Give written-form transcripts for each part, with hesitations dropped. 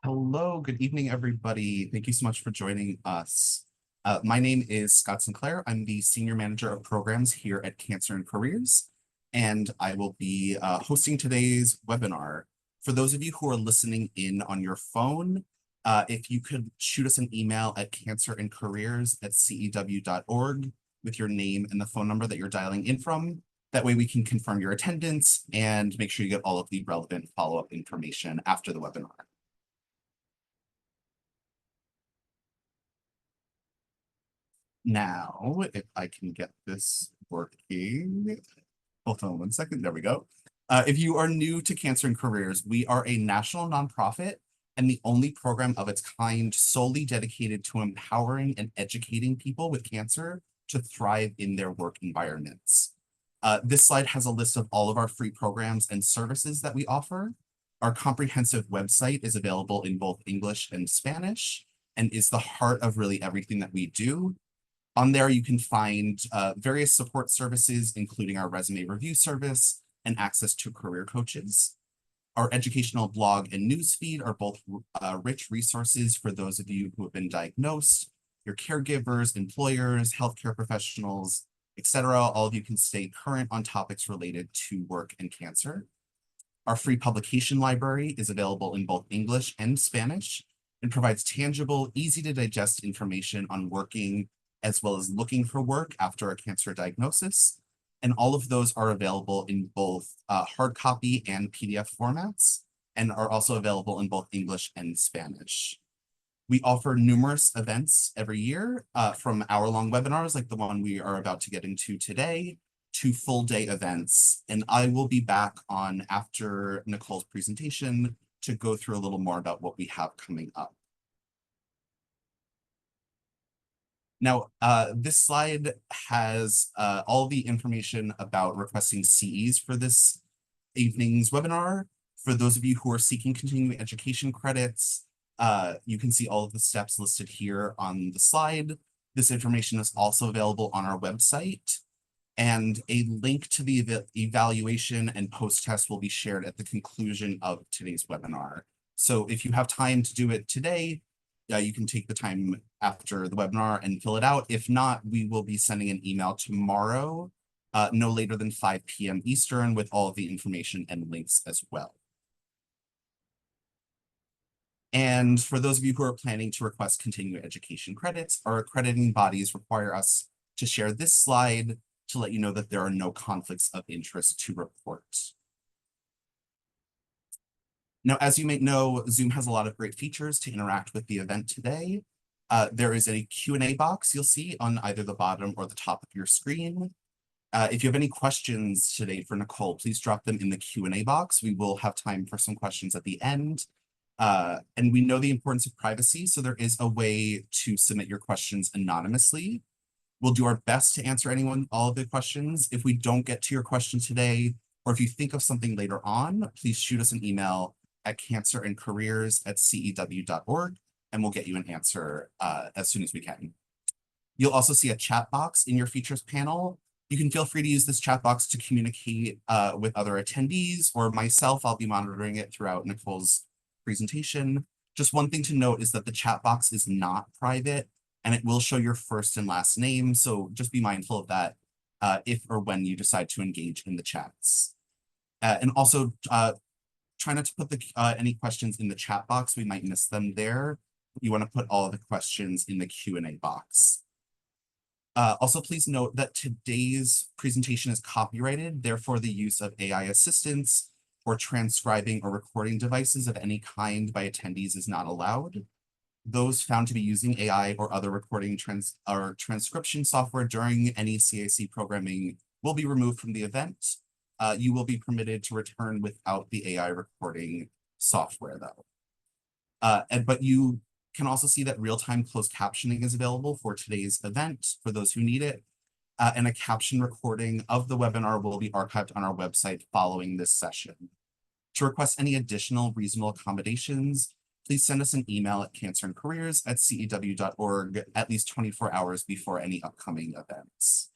Hello, good evening, everybody. Thank you so much for joining us. My name is Scott Sinclair. I'm the Senior Manager of Programs here at Cancer and Careers, and I will be hosting today's webinar. For those of you who are listening in on your phone, if you could shoot us an email at cancerandcareers@cew.org with your name and the phone number that you're dialing in from. That way we can confirm your attendance and make sure you get all of the relevant follow-up information after the webinar. Now, if I can get this working, hold on one second, there we go. If you are new to Cancer and Careers, we are a national nonprofit and the only program of its kind solely dedicated to empowering and educating people with cancer to thrive in their work environments. This slide has a list of all of our free programs and services that we offer. Our comprehensive website is available in both English and Spanish and is the heart of really everything that we do. On there, you can find various support services, including our resume review service and access to career coaches. Our educational blog and newsfeed are both rich resources for those of you who have been diagnosed, your caregivers, employers, healthcare professionals, etc. All of you can stay current on topics related to work and cancer. Our free publication library is available in both English and Spanish and provides tangible, easy to digest information on working as well as looking for work after a cancer diagnosis. And all of those are available in both hard copy and PDF formats and are also available in both English and Spanish. We offer numerous events every year from hour-long webinars like the one we are about to get into today to full-day events. And I will be back on after Nicole's presentation to go through a little more about what we have coming up. Now, this slide has all the information about requesting CEs for this evening's webinar. For those of you who are seeking continuing education credits, you can see all of the steps listed here on the slide. This information is also available on our website, and a link to the evaluation and post-test will be shared at the conclusion of today's webinar. So if you have time to do it today, you can take the time after the webinar and fill it out. If not, we will be sending an email tomorrow, no later than 5 p.m. Eastern with all of the information and links as well. And for those of you who are planning to request continuing education credits, our accrediting bodies require us to share this slide to let you know that there are no conflicts of interest to report. Now, as you may know, Zoom has a lot of great features to interact with the event today. There is a Q&A box you'll see on either the bottom or the top of your screen. If you have any questions today for Nicole, please drop them in the Q&A box. We will have time for some questions at the end. And we know the importance of privacy, so there is a way to submit your questions anonymously. We'll do our best to answer all of the questions. If we don't get to your question today, or if you think of something later on, please shoot us an email at cancerandcareers@cew.org, and we'll get you an answer as soon as we can. You'll also see a chat box in your features panel. You can feel free to use this chat box to communicate with other attendees or myself. I'll be monitoring it throughout Nicole's presentation. Just one thing to note is that the chat box is not private and it will show your first and last name. So just be mindful of that if or when you decide to engage in the chats. And also try not to put any questions in the chat box. We might miss them there. You want to put all of the questions in the Q&A box. Also, please note that today's presentation is copyrighted. Therefore, the use of AI assistants or transcribing or recording devices of any kind by attendees is not allowed. Those found to be using AI or other recording or transcription software during any CAC programming will be removed from the event. You will be permitted to return without the AI recording software though. But you can also see that real-time closed captioning is available for today's event for those who need it. And a caption recording of the webinar will be archived on our website following this session. To request any additional reasonable accommodations, please send us an email at cancerandcareers@cew.org at least 24 hours before any upcoming events.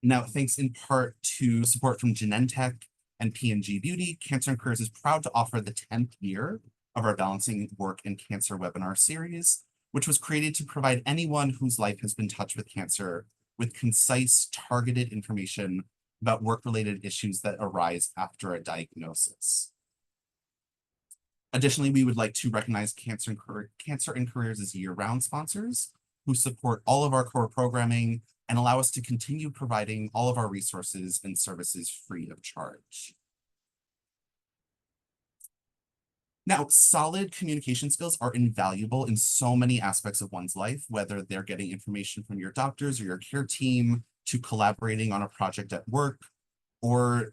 Now, thanks in part to support from Genentech and P&G Beauty, Cancer and Careers is proud to offer the 10th year of our Balancing Work and Cancer webinar series, which was created to provide anyone whose life has been touched with cancer with concise, targeted information about work-related issues that arise after a diagnosis. Additionally, we would like to recognize Cancer and Careers as year-round sponsors who support all of our core programming and allow us to continue providing all of our resources and services free of charge. Now, solid communication skills are invaluable in so many aspects of one's life, whether they're getting information from your doctors or your care team, to collaborating on a project at work, or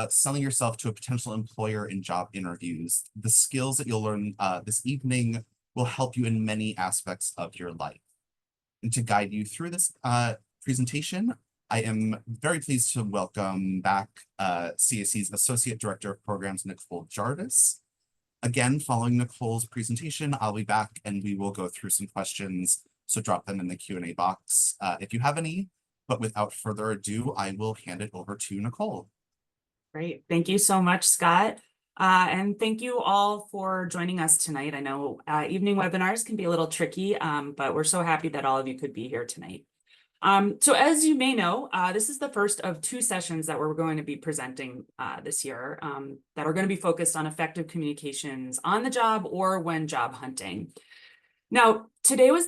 selling yourself to a potential employer in job interviews. The skills that you'll learn this evening will help you in many aspects of your life. And to guide you through this presentation, I am very pleased to welcome back CAC's Associate Director of Programs, Nicole Jarvis. Again, following Nicole's presentation, I'll be back and we will go through some questions, so drop them in the Q&A box if you have any. But without further ado, I will hand it over to Nicole. Great. Thank you so much, Scott. And thank you all for joining us tonight. I know evening webinars can be a little tricky, but we're so happy that all of you could be here tonight. So as you may know, this is the first of 2 sessions that we're going to be presenting this year that are going to be focused on effective communications on the job or when job hunting. Now, today was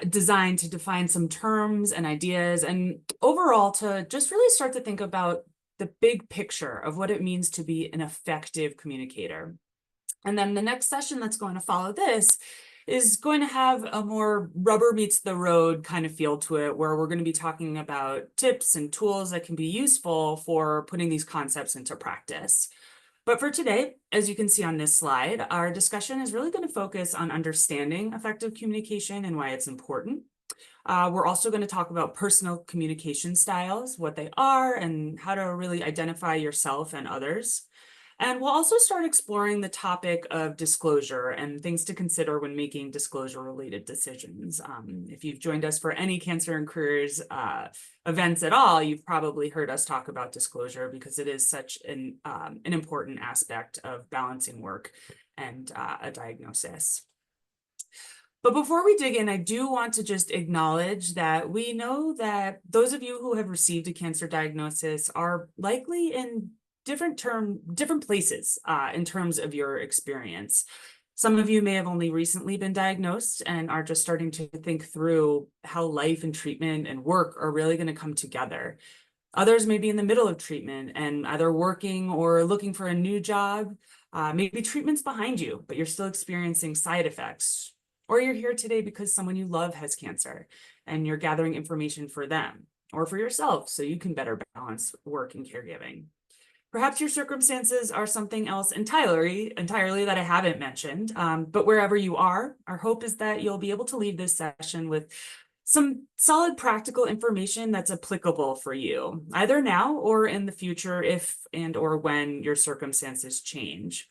designed to define some terms and ideas and overall to just really start to think about the big picture of what it means to be an effective communicator. And then the next session that's going to follow this is going to have a more rubber meets the road kind of feel to it, where we're going to be talking about tips and tools that can be useful for putting these concepts into practice. But for today, as you can see on this slide, our discussion is really going to focus on understanding effective communication and why it's important. We're also going to talk about personal communication styles, what they are, and how to really identify yourself and others. And we'll also start exploring the topic of disclosure and things to consider when making disclosure-related decisions. If you've joined us for any Cancer and Careers events at all, you've probably heard us talk about disclosure because it is such an important aspect of balancing work and a diagnosis. But before we dig in, I do want to just acknowledge that we know that those of you who have received a cancer diagnosis are likely in different places in terms of your experience. Some of you may have only recently been diagnosed and are just starting to think through how life and treatment and work are really going to come together. Others may be in the middle of treatment and either working or looking for a new job. Maybe treatment's behind you, but you're still experiencing side effects. Or you're here today because someone you love has cancer and you're gathering information for them or for yourself so you can better balance work and caregiving. Perhaps your circumstances are something else entirely that I haven't mentioned, but wherever you are, our hope is that you'll be able to leave this session with some solid practical information that's applicable for you, either now or in the future if and or when your circumstances change.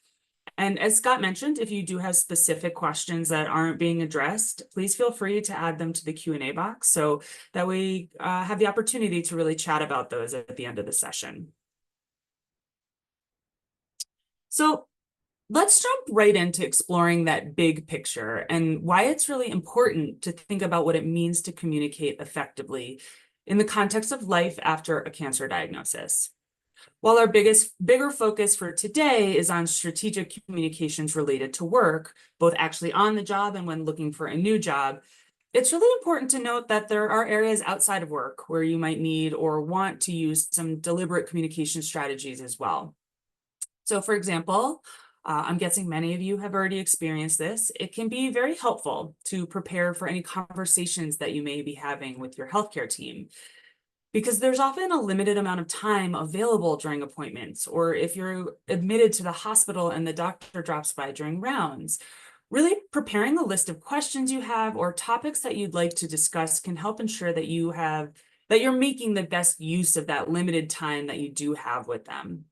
And as Scott mentioned, if you do have specific questions that aren't being addressed, please feel free to add them to the Q&A box so that we have the opportunity to really chat about those at the end of the session. So let's jump right into exploring that big picture and why it's really important to think about what it means to communicate effectively in the context of life after a cancer diagnosis. While our bigger focus for today is on strategic communications related to work, both actually on the job and when looking for a new job, it's really important to note that there are areas outside of work where you might need or want to use some deliberate communication strategies as well. So for example, I'm guessing many of you have already experienced this. It can be very helpful to prepare for any conversations that you may be having with your healthcare team, because there's often a limited amount of time available during appointments, or if you're admitted to the hospital and the doctor drops by during rounds. Really preparing a list of questions you have or topics that you'd like to discuss can help ensure that you're making the best use of that limited time that you do have with them.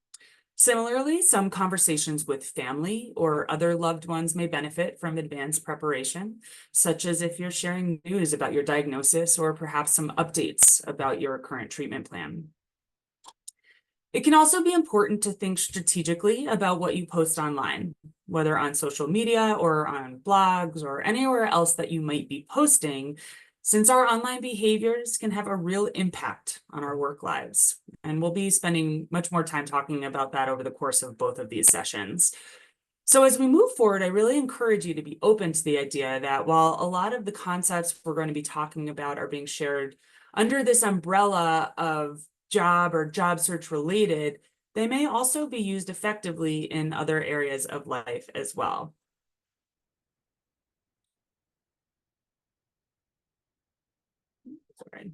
Similarly, some conversations with family or other loved ones may benefit from advanced preparation, such as if you're sharing news about your diagnosis or perhaps some updates about your current treatment plan. It can also be important to think strategically about what you post online, whether on social media or on blogs or anywhere else that you might be posting, since our online behaviors can have a real impact on our work lives. And we'll be spending much more time talking about that over the course of both of these sessions. So as we move forward, I really encourage you to be open to the idea that while a lot of the concepts we're going to be talking about are being shared under this umbrella of job or job search related, they may also be used effectively in other areas of life as well. Sorry.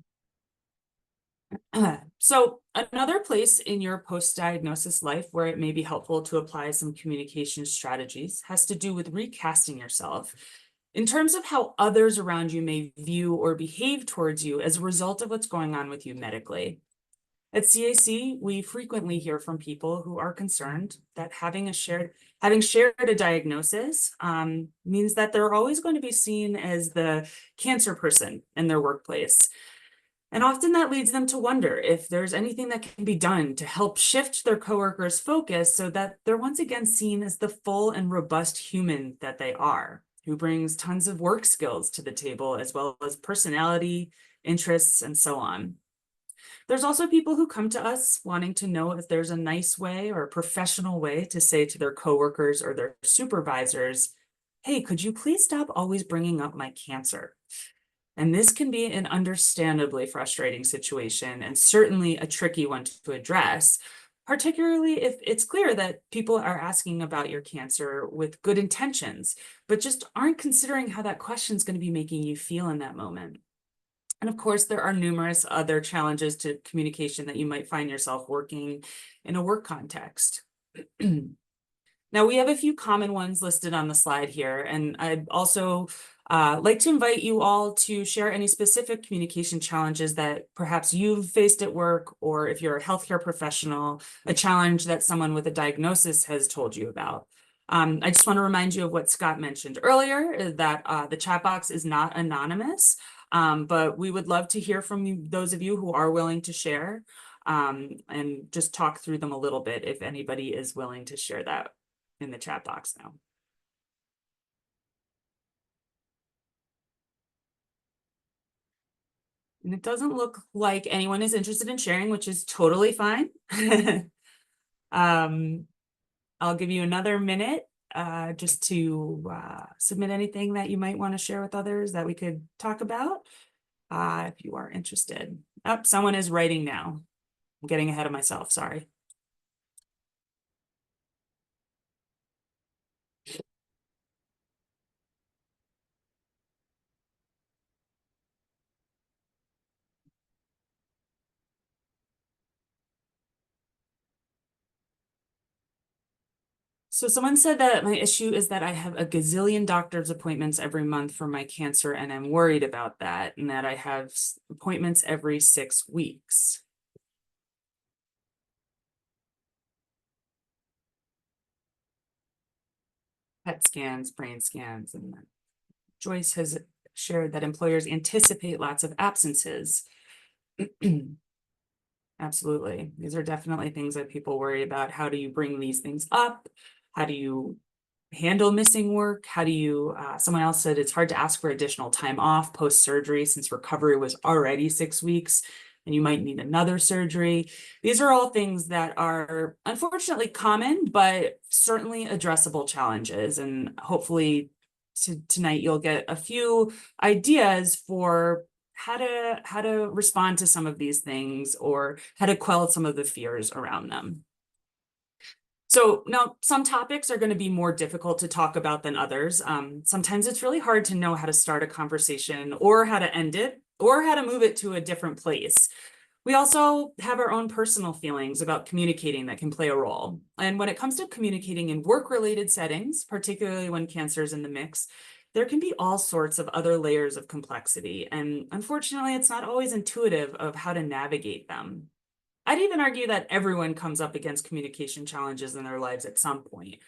So another place in your post-diagnosis life where it may be helpful to apply some communication strategies has to do with recasting yourself in terms of how others around you may view or behave towards you as a result of what's going on with you medically. At CAC, we frequently hear from people who are concerned that having shared a diagnosis means that they're always going to be seen as the cancer person in their workplace. And often that leads them to wonder if there's anything that can be done to help shift their coworkers' focus so that they're once again seen as the full and robust human that they are, who brings tons of work skills to the table, as well as personality, interests, and so on. There's also people who come to us wanting to know if there's a nice way or a professional way to say to their coworkers or their supervisors, hey, could you please stop always bringing up my cancer? And this can be an understandably frustrating situation and certainly a tricky one to address, particularly if it's clear that people are asking about your cancer with good intentions, but just aren't considering how that question is going to be making you feel in that moment. And of course, there are numerous other challenges to communication that you might find yourself working in a work context. Now, we have a few common ones listed on the slide here, and I'd also like to invite you all to share any specific communication challenges that perhaps you've faced at work, or if you're a healthcare professional, a challenge that someone with a diagnosis has told you about. I just want to remind you of what Scott mentioned earlier, that the chat box is not anonymous. But we would love to hear from you, those of you who are willing to share, and just talk through them a little bit if anybody is willing to share that in the chat box now. And it doesn't look like anyone is interested in sharing, which is totally fine. I'll give you another minute just to submit anything that you might want to share with others that we could talk about. If you are interested. Oh, someone is writing now. I'm getting ahead of myself, sorry. So someone said that my issue is that I have a gazillion doctor's appointments every month for my cancer, and I'm worried about that, and that I have appointments every 6 weeks. PET scans, brain scans, and Joyce has shared that employers anticipate lots of absences. Absolutely. These are definitely things that people worry about. How do you bring these things up? How do you handle missing work? How do you, someone else said it's hard to ask for additional time off post-surgery since recovery was already 6 weeks and you might need another surgery. These are all things that are unfortunately common, but certainly addressable challenges. And hopefully tonight you'll get a few ideas for how to respond to some of these things or how to quell some of the fears around them. So now some topics are going to be more difficult to talk about than others. Sometimes it's really hard to know how to start a conversation or how to end it or how to move it to a different place. We also have our own personal feelings about communicating that can play a role. And when it comes to communicating in work-related settings, particularly when cancer is in the mix, there can be all sorts of other layers of complexity. And unfortunately, it's not always intuitive of how to navigate them. I'd even argue that everyone comes up against communication challenges in their lives at some point,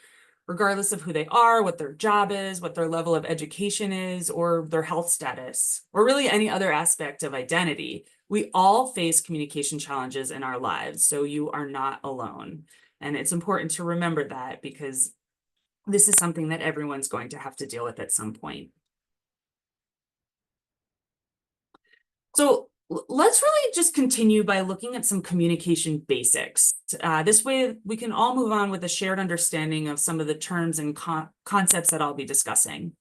regardless of who they are, what their job is, what their level of education is, or their health status, or really any other aspect of identity. We all face communication challenges in our lives, so you are not alone. And it's important to remember that because this is something that everyone's going to have to deal with at some point. So let's really just continue by looking at some communication basics. This way we can all move on with a shared understanding of some of the terms and concepts that I'll be discussing.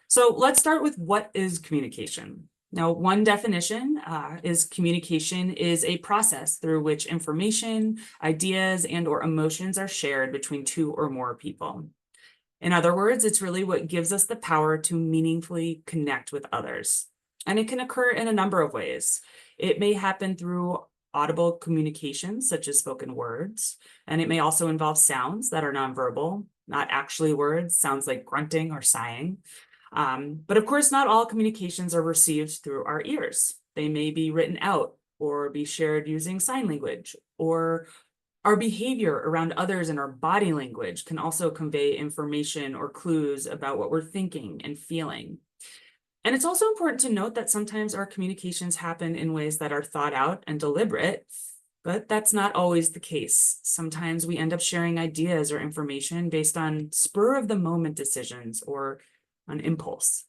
So let's start with what is communication. Now, one definition is communication is a process through which information, ideas, and/or emotions are shared between two or more people. In other words, it's really what gives us the power to meaningfully connect with others. And it can occur in a number of ways. It may happen through audible communication, such as spoken words, and it may also involve sounds that are nonverbal, not actually words, sounds like grunting or sighing. But of course, not all communications are received through our ears. They may be written out or be shared using sign language, or our behavior around others and our body language can also convey information or clues about what we're thinking and feeling. And it's also important to note that sometimes our communications happen in ways that are thought out and deliberate, but that's not always the case. Sometimes we end up sharing ideas or information based on spur of the moment decisions or on impulse.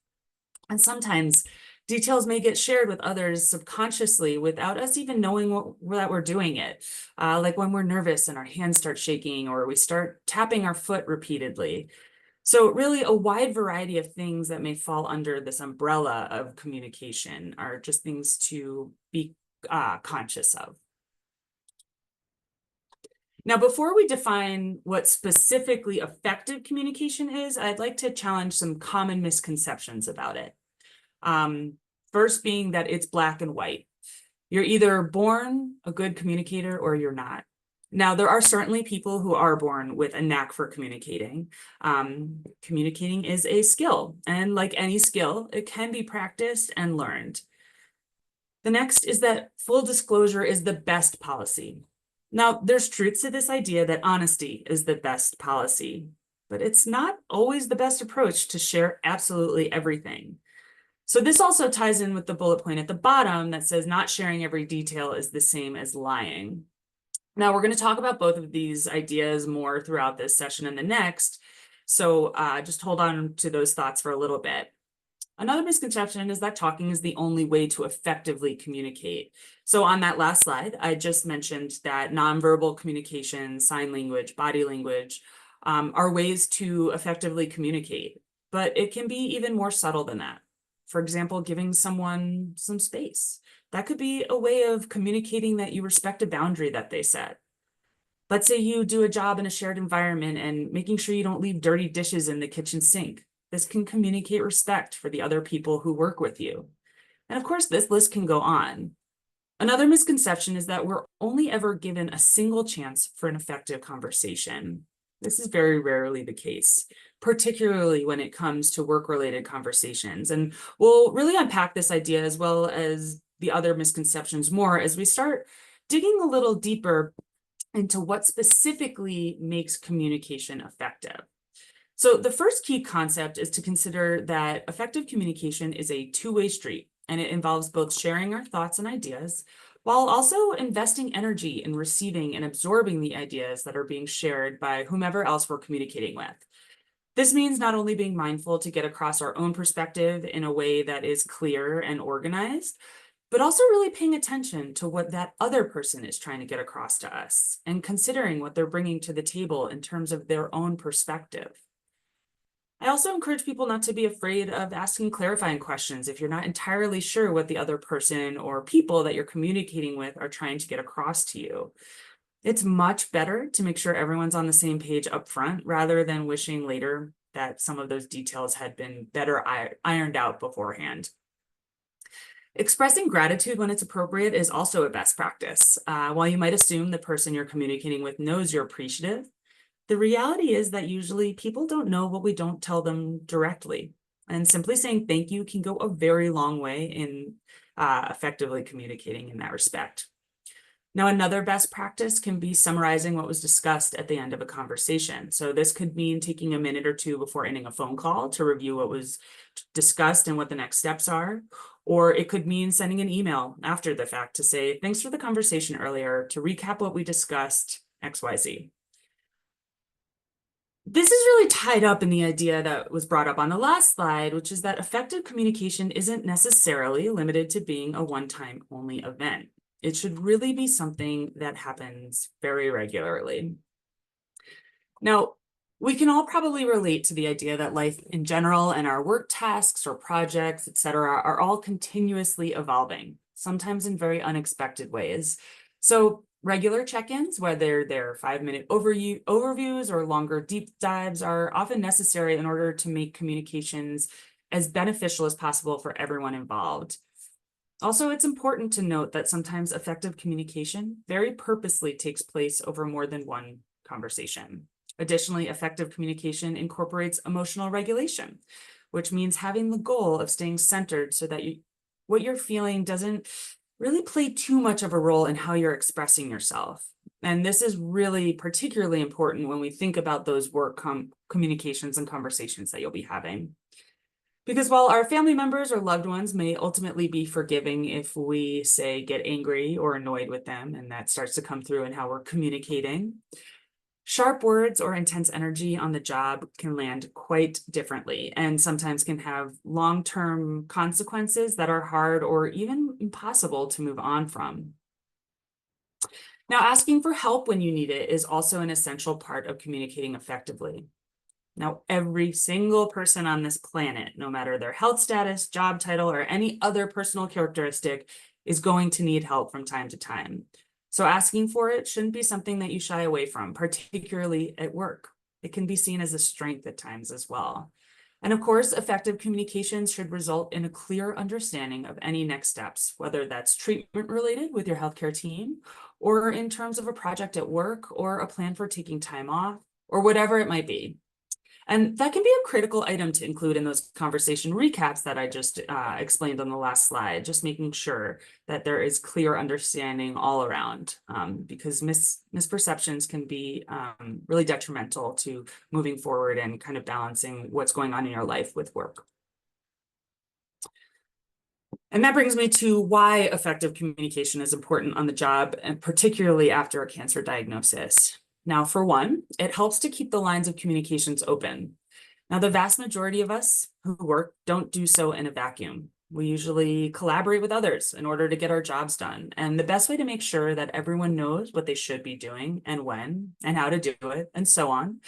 And sometimes details may get shared with others subconsciously without us even knowing that we're doing it. Like when we're nervous and our hands start shaking or we start tapping our foot repeatedly. So really a wide variety of things that may fall under this umbrella of communication are just things to be conscious of. Now, before we define what specifically effective communication is, I'd like to challenge some common misconceptions about it. First being that it's black and white. You're either born a good communicator or you're not. Now, there are certainly people who are born with a knack for communicating. Communicating is a skill, and like any skill, it can be practiced and learned. The next is that full disclosure is the best policy. Now, there's truth to this idea that honesty is the best policy, but it's not always the best approach to share absolutely everything. So this also ties in with the bullet point at the bottom that says not sharing every detail is the same as lying. Now, we're going to talk about both of these ideas more throughout this session and the next. So just hold on to those thoughts for a little bit. Another misconception is that talking is the only way to effectively communicate. So on that last slide, I just mentioned that nonverbal communication, sign language, body language are ways to effectively communicate, but it can be even more subtle than that. For example, giving someone some space. That could be a way of communicating that you respect a boundary that they set. Let's say you do a job in a shared environment and making sure you don't leave dirty dishes in the kitchen sink. This can communicate respect for the other people who work with you. And of course, this list can go on. Another misconception is that we're only ever given a single chance for an effective conversation. This is very rarely the case, particularly when it comes to work-related conversations. And we'll really unpack this idea as well as the other misconceptions more as we start digging a little deeper into what specifically makes communication effective. So the first key concept is to consider that effective communication is a two-way street, and it involves both sharing our thoughts and ideas while also investing energy in receiving and absorbing the ideas that are being shared by whomever else we're communicating with. This means not only being mindful to get across our own perspective in a way that is clear and organized, but also really paying attention to what that other person is trying to get across to us and considering what they're bringing to the table in terms of their own perspective. I also encourage people not to be afraid of asking clarifying questions if you're not entirely sure what the other person or people that you're communicating with are trying to get across to you. It's much better to make sure everyone's on the same page up front rather than wishing later that some of those details had been better ironed out beforehand. Expressing gratitude when it's appropriate is also a best practice. While you might assume the person you're communicating with knows you're appreciative, the reality is that usually people don't know what we don't tell them directly. And simply saying thank you can go a very long way in effectively communicating in that respect. Now, another best practice can be summarizing what was discussed at the end of a conversation. So this could mean taking a minute or two before ending a phone call to review what was discussed and what the next steps are. Or it could mean sending an email after the fact to say, thanks for the conversation earlier, to recap what we discussed, XYZ. This is really tied up in the idea that was brought up on the last slide, which is that effective communication isn't necessarily limited to being a one-time only event. It should really be something that happens very regularly. Now, we can all probably relate to the idea that life in general and our work tasks or projects, et cetera, are all continuously evolving, sometimes in very unexpected ways. So regular check-ins, whether they're 5-minute overviews or longer deep dives, are often necessary in order to make communications as beneficial as possible for everyone involved. Also, it's important to note that sometimes effective communication very purposely takes place over more than one conversation. Additionally, effective communication incorporates emotional regulation, which means having the goal of staying centered so that what you're feeling doesn't really play too much of a role in how you're expressing yourself. And this is really particularly important when we think about those work communications and conversations that you'll be having. Because while our family members or loved ones may ultimately be forgiving if we, say, get angry or annoyed with them, and that starts to come through in how we're communicating, sharp words or intense energy on the job can land quite differently and sometimes can have long-term consequences that are hard or even impossible to move on from. Now, asking for help when you need it is also an essential part of communicating effectively. Now, every single person on this planet, no matter their health status, job title, or any other personal characteristic, is going to need help from time to time. So asking for it shouldn't be something that you shy away from, particularly at work. It can be seen as a strength at times as well. And of course, effective communications should result in a clear understanding of any next steps, whether that's treatment related with your healthcare team, or in terms of a project at work, or a plan for taking time off, or whatever it might be. And that can be a critical item to include in those conversation recaps that I just explained on the last slide, just making sure that there is clear understanding all around, because misperceptions can be really detrimental to moving forward and kind of balancing what's going on in your life with work. And that brings me to why effective communication is important on the job, and particularly after a cancer diagnosis. Now, for one, it helps to keep the lines of communications open. Now, the vast majority of us who work don't do so in a vacuum. We usually collaborate with others in order to get our jobs done. And the best way to make sure that everyone knows what they should be doing and when and how to do it and so on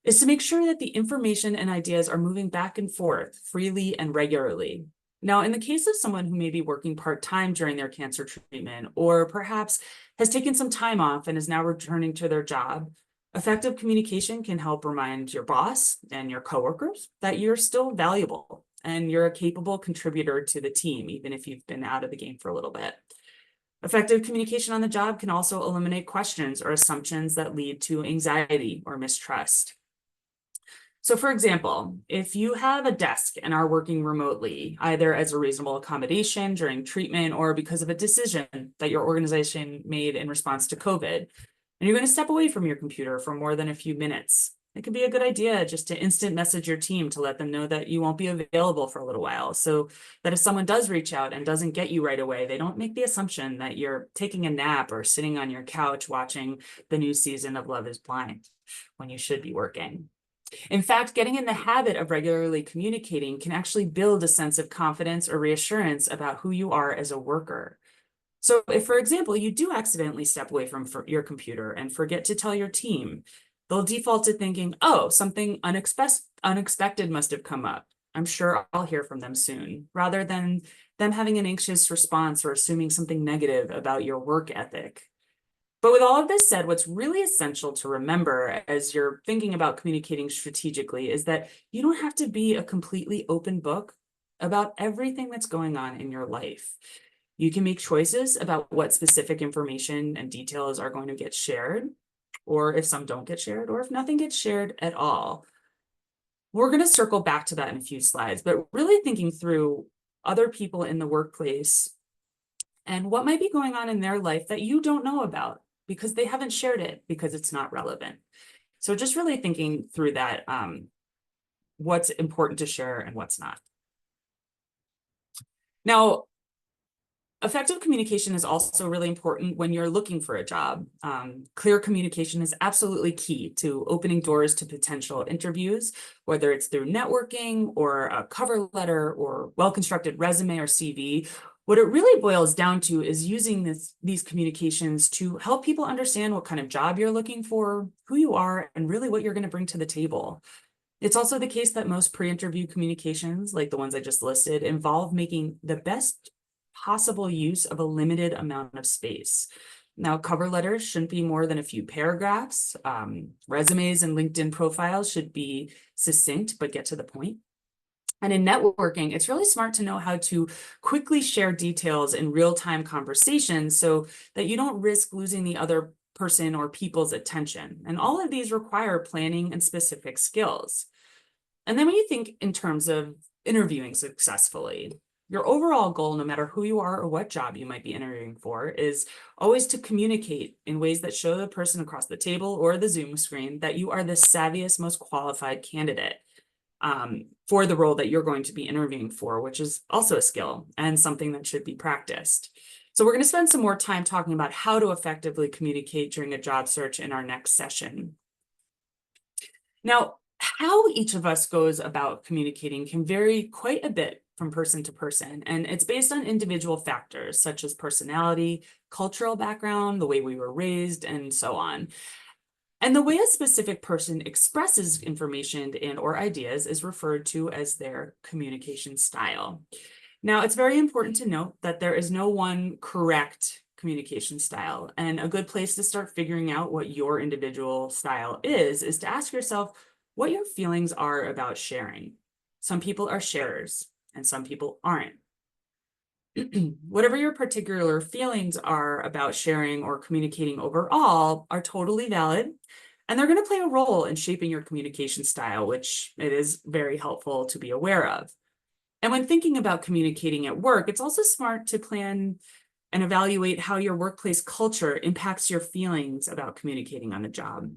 is to make sure that the information and ideas are moving back and forth freely and regularly. Now, in the case of someone who may be working part-time during their cancer treatment, or perhaps has taken some time off and is now returning to their job, effective communication can help remind your boss and your coworkers that you're still valuable and you're a capable contributor to the team, even if you've been out of the game for a little bit. Effective communication on the job can also eliminate questions or assumptions that lead to anxiety or mistrust. So for example, if you have a desk and are working remotely, either as a reasonable accommodation during treatment or because of a decision that your organization made in response to COVID, and you're going to step away from your computer for more than a few minutes, it could be a good idea just to instant message your team to let them know that you won't be available for a little while, so that if someone does reach out and doesn't get you right away, they don't make the assumption that you're taking a nap or sitting on your couch watching the new season of Love is Blind when you should be working. In fact, getting in the habit of regularly communicating can actually build a sense of confidence or reassurance about who you are as a worker. So if, for example, you do accidentally step away from your computer and forget to tell your team, they'll default to thinking, oh, something unexpected must have come up. I'm sure I'll hear from them soon, rather than them having an anxious response or assuming something negative about your work ethic. But with all of this said, what's really essential to remember as you're thinking about communicating strategically is that you don't have to be a completely open book about everything that's going on in your life. You can make choices about what specific information and details are going to get shared, or if some don't get shared, or if nothing gets shared at all. We're going to circle back to that in a few slides, but really thinking through other people in the workplace and what might be going on in their life that you don't know about because they haven't shared it because it's not relevant. So just really thinking through that, what's important to share and what's not. Now, effective communication is also really important when you're looking for a job. Clear communication is absolutely key to opening doors to potential interviews, whether it's through networking or a cover letter or well-constructed resume or CV. What it really boils down to is using these communications to help people understand what kind of job you're looking for, who you are, and really what you're going to bring to the table. It's also the case that most pre-interview communications, like the ones I just listed, involve making the best possible use of a limited amount of space. Now, cover letters shouldn't be more than a few paragraphs. Resumes and LinkedIn profiles should be succinct, but get to the point. And in networking, it's really smart to know how to quickly share details in real-time conversations so that you don't risk losing the other person or people's attention. And all of these require planning and specific skills. And then when you think in terms of interviewing successfully, your overall goal, no matter who you are or what job you might be interviewing for, is always to communicate in ways that show the person across the table or the Zoom screen that you are the savviest, most qualified candidate for the role that you're going to be interviewing for, which is also a skill and something that should be practiced. So we're going to spend some more time talking about how to effectively communicate during a job search in our next session. Now, how each of us goes about communicating can vary quite a bit from person to person, and it's based on individual factors such as personality, cultural background, the way we were raised, and so on. And the way a specific person expresses information and or ideas is referred to as their communication style. Now, it's very important to note that there is no one correct communication style, and a good place to start figuring out what your individual style is to ask yourself what your feelings are about sharing. Some people are sharers and some people aren't. Whatever your particular feelings are about sharing or communicating overall are totally valid, and they're going to play a role in shaping your communication style, which it is very helpful to be aware of. And when thinking about communicating at work, it's also smart to plan and evaluate how your workplace culture impacts your feelings about communicating on the job.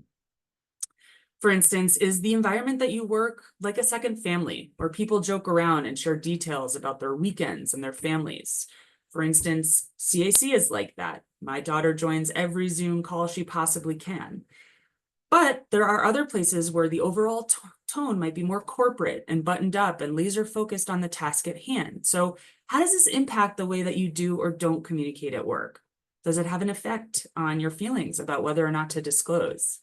For instance, is the environment that you work like a second family, where people joke around and share details about their weekends and their families? For instance, CAC is like that. My daughter joins every Zoom call she possibly can. But there are other places where the overall tone might be more corporate and buttoned up and laser focused on the task at hand. So how does this impact the way that you do or don't communicate at work? Does it have an effect on your feelings about whether or not to disclose?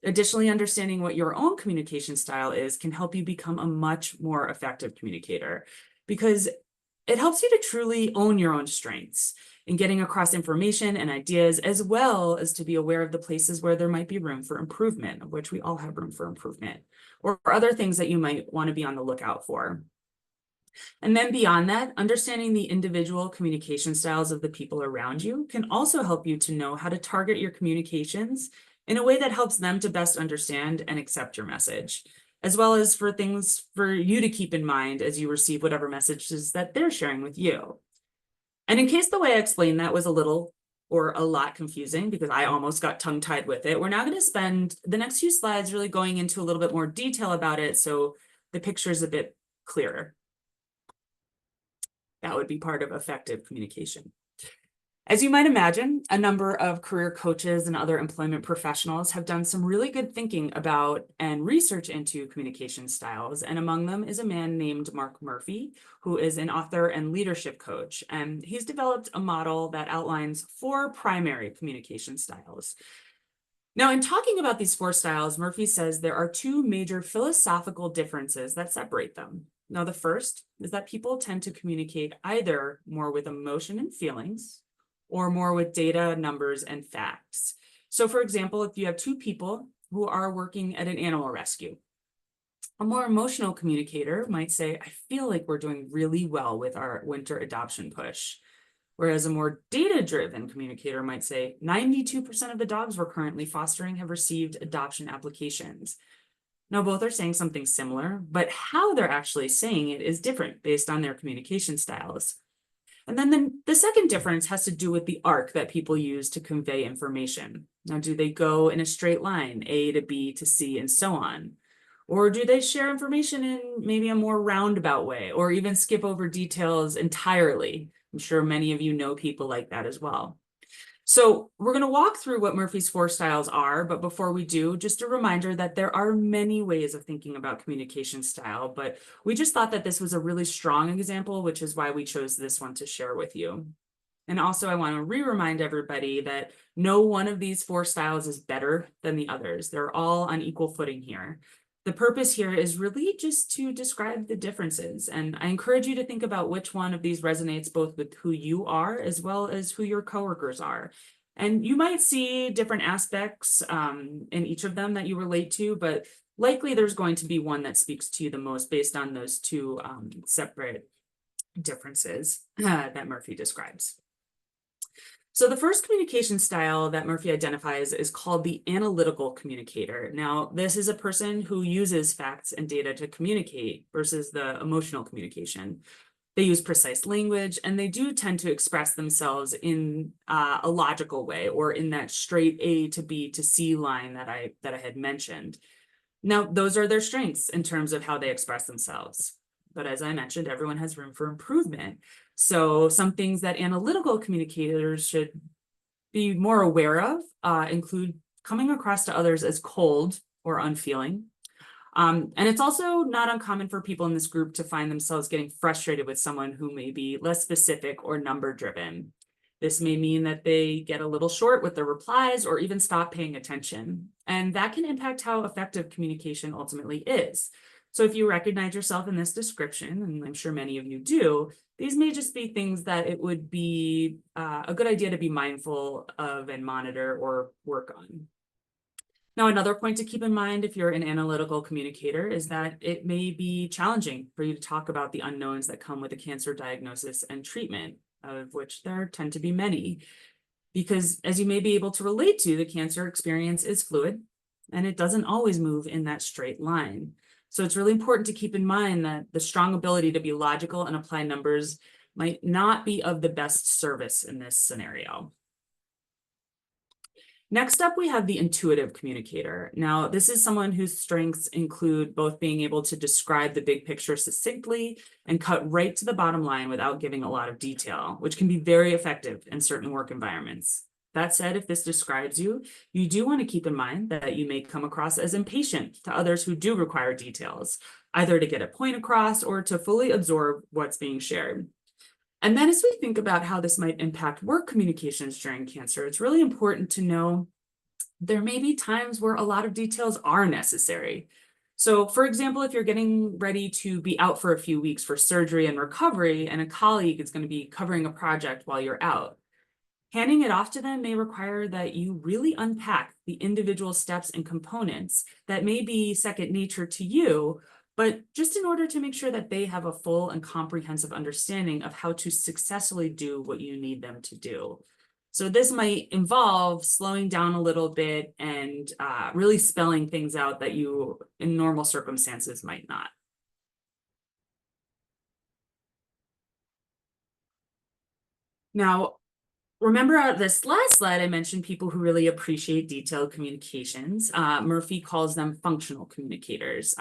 Additionally, understanding what your own communication style is can help you become a much more effective communicator, because it helps you to truly own your own strengths in getting across information and ideas, as well as to be aware of the places where there might be room for improvement, of which we all have room for improvement, or other things that you might want to be on the lookout for. And then beyond that, understanding the individual communication styles of the people around you can also help you to know how to target your communications in a way that helps them to best understand and accept your message, as well as for things for you to keep in mind as you receive whatever messages that they're sharing with you. And in case the way I explained that was a little or a lot confusing, because I almost got tongue-tied with it, we're now going to spend the next few slides really going into a little bit more detail about it so the picture is a bit clearer. That would be part of effective communication. As you might imagine, a number of career coaches and other employment professionals have done some really good thinking about and research into communication styles. And among them is a man named Mark Murphy, who is an author and leadership coach. And he's developed a model that outlines 4 primary communication styles. Now, in talking about these 4 styles, Murphy says there are 2 major philosophical differences that separate them. Now, the first is that people tend to communicate either more with emotion and feelings, or more with data, numbers, and facts. So for example, if you have 2 people who are working at an animal rescue, a more emotional communicator might say, I feel like we're doing really well with our winter adoption push. Whereas a more data-driven communicator might say, 92% of the dogs we're currently fostering have received adoption applications. Now, both are saying something similar, but how they're actually saying it is different based on their communication styles. And then the second difference has to do with the arc that people use to convey information. Now, do they go in a straight line, A to B to C and so on? Or do they share information in maybe a more roundabout way, or even skip over details entirely? I'm sure many of you know people like that as well. So we're going to walk through what Murphy's 4 styles are, but before we do, just a reminder that there are many ways of thinking about communication style, but we just thought that this was a really strong example, which is why we chose this one to share with you. And also I want to remind everybody that no one of these 4 styles is better than the others. They're all on equal footing here. The purpose here is really just to describe the differences. And I encourage you to think about which one of these resonates both with who you are as well as who your coworkers are. And you might see different aspects in each of them that you relate to, but likely there's going to be one that speaks to you the most based on those two separate differences that Murphy describes. So the first communication style that Murphy identifies is called the analytical communicator. Now, this is a person who uses facts and data to communicate versus the emotional communication. They use precise language, and they do tend to express themselves in a logical way, or in that straight A to B to C line that I had mentioned. Now, those are their strengths in terms of how they express themselves. But as I mentioned, everyone has room for improvement. So some things that analytical communicators should be more aware of include coming across to others as cold or unfeeling. And it's also not uncommon for people in this group to find themselves getting frustrated with someone who may be less specific or number driven. This may mean that they get a little short with their replies or even stop paying attention. And that can impact how effective communication ultimately is. So if you recognize yourself in this description, and I'm sure many of you do, these may just be things that it would be a good idea to be mindful of and monitor or work on. Now, another point to keep in mind if you're an analytical communicator is that it may be challenging for you to talk about the unknowns that come with a cancer diagnosis and treatment, of which there tend to be many, because as you may be able to relate to, the cancer experience is fluid and it doesn't always move in that straight line. So it's really important to keep in mind that the strong ability to be logical and apply numbers might not be of the best service in this scenario. Next up, we have the intuitive communicator. Now, this is someone whose strengths include both being able to describe the big picture succinctly and cut right to the bottom line without giving a lot of detail, which can be very effective in certain work environments. That said, if this describes you, you do want to keep in mind that you may come across as impatient to others who do require details, either to get a point across or to fully absorb what's being shared. And then as we think about how this might impact work communications during cancer, it's really important to know there may be times where a lot of details are necessary. So for example, if you're getting ready to be out for a few weeks for surgery and recovery, and a colleague is going to be covering a project while you're out, handing it off to them may require that you really unpack the individual steps and components that may be second nature to you, but just in order to make sure that they have a full and comprehensive understanding of how to successfully do what you need them to do. So this might involve slowing down a little bit and really spelling things out that you in normal circumstances might not. Now, remember this last slide, I mentioned people who really appreciate detailed communications. Murphy calls them functional communicators.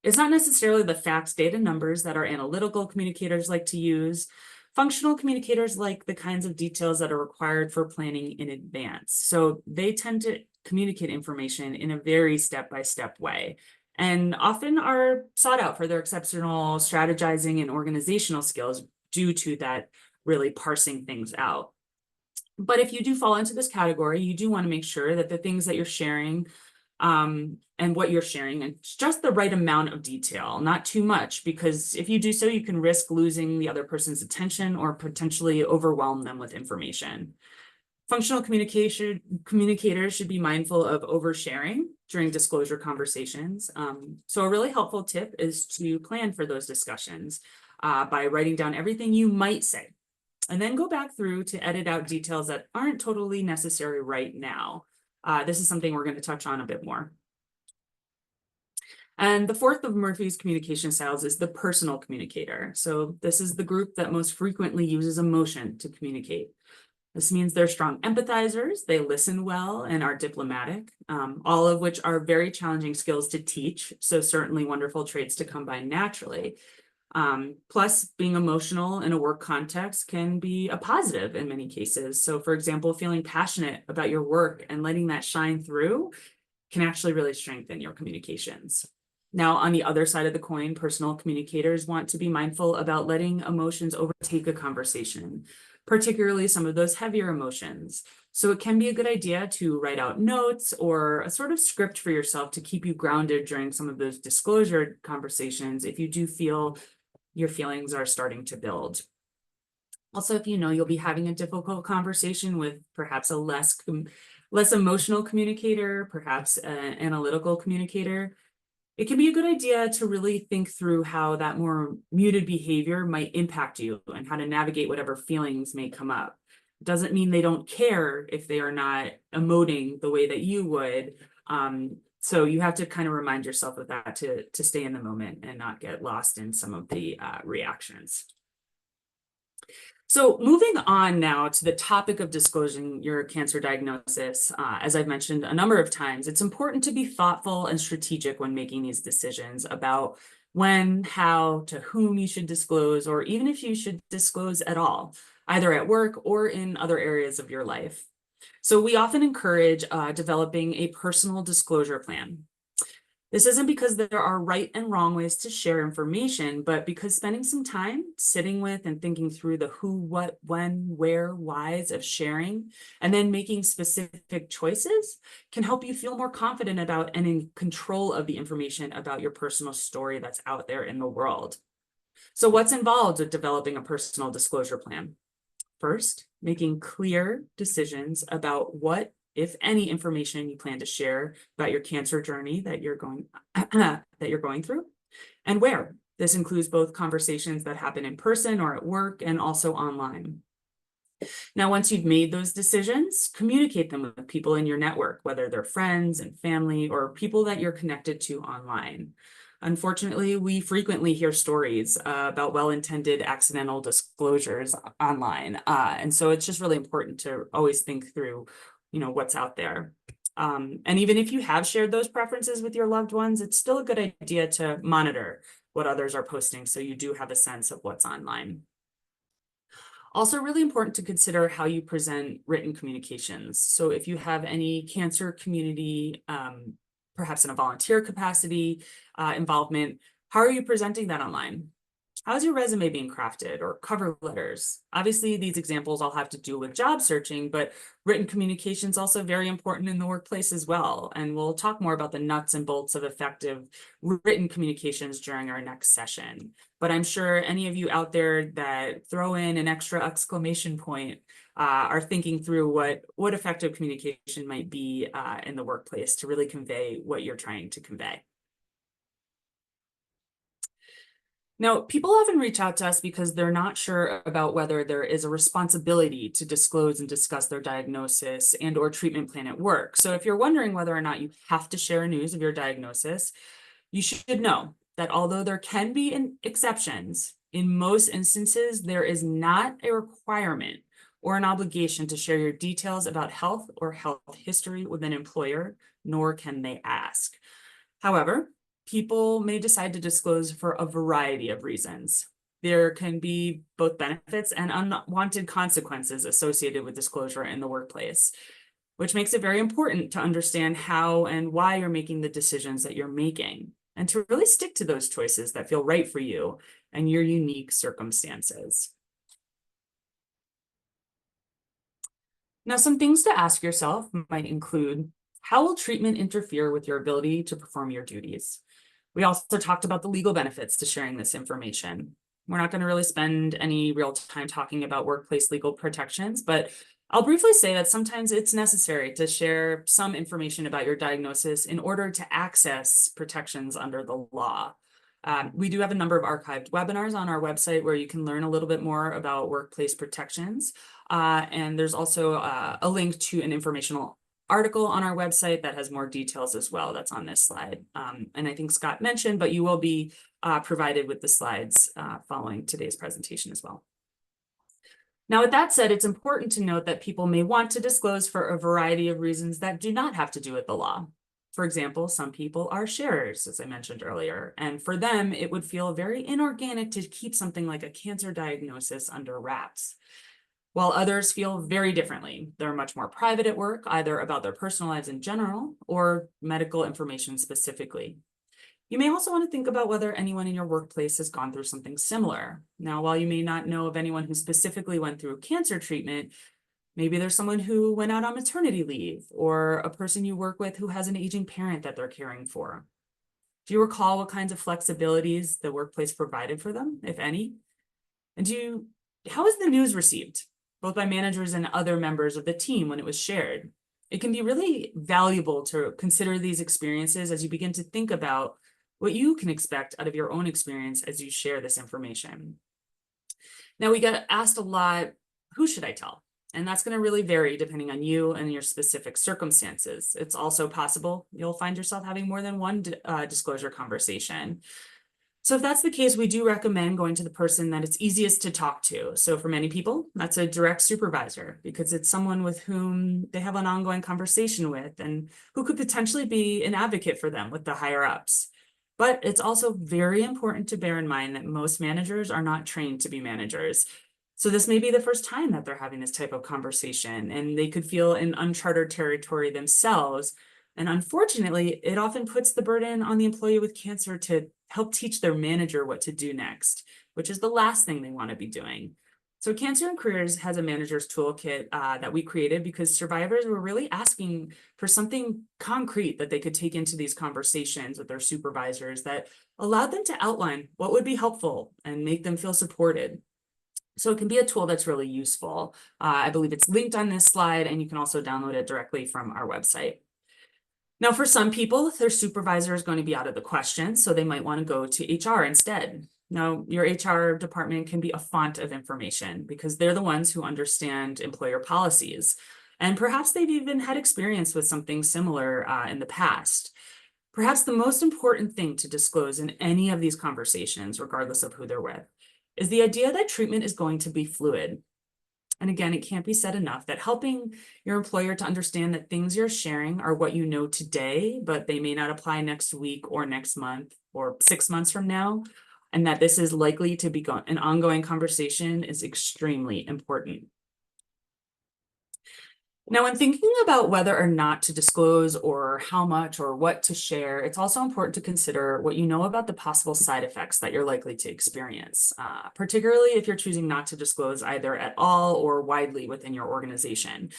It's not necessarily the facts, data, numbers that our analytical communicators like to use. Functional communicators like the kinds of details that are required for planning in advance. So they tend to communicate information in a very step-by-step way, and often are sought out for their exceptional strategizing and organizational skills due to that really parsing things out. But if you do fall into this category, you do want to make sure that the things that you're sharing and what you're sharing, it's just the right amount of detail, not too much, because if you do so, you can risk losing the other person's attention or potentially overwhelm them with information. Functional communicators should be mindful of oversharing during disclosure conversations. So a really helpful tip is to plan for those discussions by writing down everything you might say, and then go back through to edit out details that aren't totally necessary right now. This is something we're going to touch on a bit more. And the fourth of Murphy's communication styles is the personal communicator. So this is the group that most frequently uses emotion to communicate. This means they're strong empathizers, they listen well and are diplomatic, all of which are very challenging skills to teach. So certainly wonderful traits to come by naturally. Plus, being emotional in a work context can be a positive in many cases. So for example, feeling passionate about your work and letting that shine through can actually really strengthen your communications. Now, on the other side of the coin, personal communicators want to be mindful about letting emotions overtake a conversation, particularly some of those heavier emotions. So it can be a good idea to write out notes or a sort of script for yourself to keep you grounded during some of those disclosure conversations if you do feel your feelings are starting to build. Also, if you know you'll be having a difficult conversation with perhaps a less emotional communicator, perhaps an analytical communicator, it can be a good idea to really think through how that more muted behavior might impact you and how to navigate whatever feelings may come up. It doesn't mean they don't care if they are not emoting the way that you would. So you have to kind of remind yourself of that to stay in the moment and not get lost in some of the reactions. So moving on now to the topic of disclosing your cancer diagnosis, as I've mentioned a number of times, it's important to be thoughtful and strategic when making these decisions about when, how, to whom you should disclose, or even if you should disclose at all, either at work or in other areas of your life. So we often encourage developing a personal disclosure plan. This isn't because there are right and wrong ways to share information, but because spending some time sitting with and thinking through the who, what, when, where, whys of sharing, and then making specific choices can help you feel more confident about and in control of the information about your personal story that's out there in the world. So what's involved with developing a personal disclosure plan? First, making clear decisions about what, if any, information you plan to share about your cancer journey that you're going through, and where. This includes both conversations that happen in person or at work and also online. Now, once you've made those decisions, communicate them with people in your network, whether they're friends and family or people that you're connected to online. Unfortunately, we frequently hear stories about well-intended accidental disclosures online. And so it's just really important to always think through, what's out there. And even if you have shared those preferences with your loved ones, it's still a good idea to monitor what others are posting so you do have a sense of what's online. Also really important to consider how you present written communications. So if you have any cancer community, perhaps in a volunteer capacity involvement, how are you presenting that online? How's your resume being crafted or cover letters? Obviously, these examples all have to do with job searching, but written communication is also very important in the workplace as well. And we'll talk more about the nuts and bolts of effective written communications during our next session. But I'm sure any of you out there that throw in an extra exclamation point are thinking through what effective communication might be in the workplace to really convey what you're trying to convey. Now, people often reach out to us because they're not sure about whether there is a responsibility to disclose and discuss their diagnosis and or treatment plan at work. So if you're wondering whether or not you have to share news of your diagnosis, you should know that although there can be exceptions, in most instances, there is not a requirement or an obligation to share your details about health or health history with an employer, nor can they ask. However, people may decide to disclose for a variety of reasons. There can be both benefits and unwanted consequences associated with disclosure in the workplace, which makes it very important to understand how and why you're making the decisions that you're making, and to really stick to those choices that feel right for you and your unique circumstances. Now, some things to ask yourself might include, how will treatment interfere with your ability to perform your duties? We also talked about the legal benefits to sharing this information. We're not going to really spend any real time talking about workplace legal protections, but I'll briefly say that sometimes it's necessary to share some information about your diagnosis in order to access protections under the law. We do have a number of archived webinars on our website where you can learn a little bit more about workplace protections. And there's also a link to an informational article on our website that has more details as well. That's on this slide. And I think Scott mentioned, but you will be provided with the slides following today's presentation as well. Now, with that said, it's important to note that people may want to disclose for a variety of reasons that do not have to do with the law. For example, some people are sharers, as I mentioned earlier, and for them, it would feel very inorganic to keep something like a cancer diagnosis under wraps. While others feel very differently. They're much more private at work, either about their personal lives in general or medical information specifically. You may also want to think about whether anyone in your workplace has gone through something similar. Now, while you may not know of anyone who specifically went through cancer treatment, maybe there's someone who went out on maternity leave or a person you work with who has an aging parent that they're caring for. Do you recall what kinds of flexibilities the workplace provided for them, if any? And how is the news received, both by managers and other members of the team when it was shared? It can be really valuable to consider these experiences as you begin to think about what you can expect out of your own experience as you share this information. Now, we get asked a lot, who should I tell? And that's going to really vary depending on you and your specific circumstances. It's also possible you'll find yourself having more than one disclosure conversation. So if that's the case, we do recommend going to the person that it's easiest to talk to. So for many people, that's a direct supervisor because it's someone with whom they have an ongoing conversation with and who could potentially be an advocate for them with the higher ups. But it's also very important to bear in mind that most managers are not trained to be managers. So this may be the first time that they're having this type of conversation and they could feel in uncharted territory themselves. And unfortunately, it often puts the burden on the employee with cancer to help teach their manager what to do next, which is the last thing they want to be doing. So Cancer and Careers has a manager's toolkit that we created because survivors were really asking for something concrete that they could take into these conversations with their supervisors that allowed them to outline what would be helpful and make them feel supported. So it can be a tool that's really useful. I believe it's linked on this slide, and you can also download it directly from our website. Now, for some people, their supervisor is going to be out of the question, so they might want to go to HR instead. Now, your HR department can be a font of information because they're the ones who understand employer policies. And perhaps they've even had experience with something similar in the past. Perhaps the most important thing to disclose in any of these conversations, regardless of who they're with, is the idea that treatment is going to be fluid. And again, it can't be said enough that helping your employer to understand that things you're sharing are what you know today, but they may not apply next week or next month or 6 months from now, and that this is likely to be an ongoing conversation is extremely important. Now, when thinking about whether or not to disclose or how much or what to share, it's also important to consider what you know about the possible side effects that you're likely to experience, particularly if you're choosing not to disclose either at all or widely within your organization.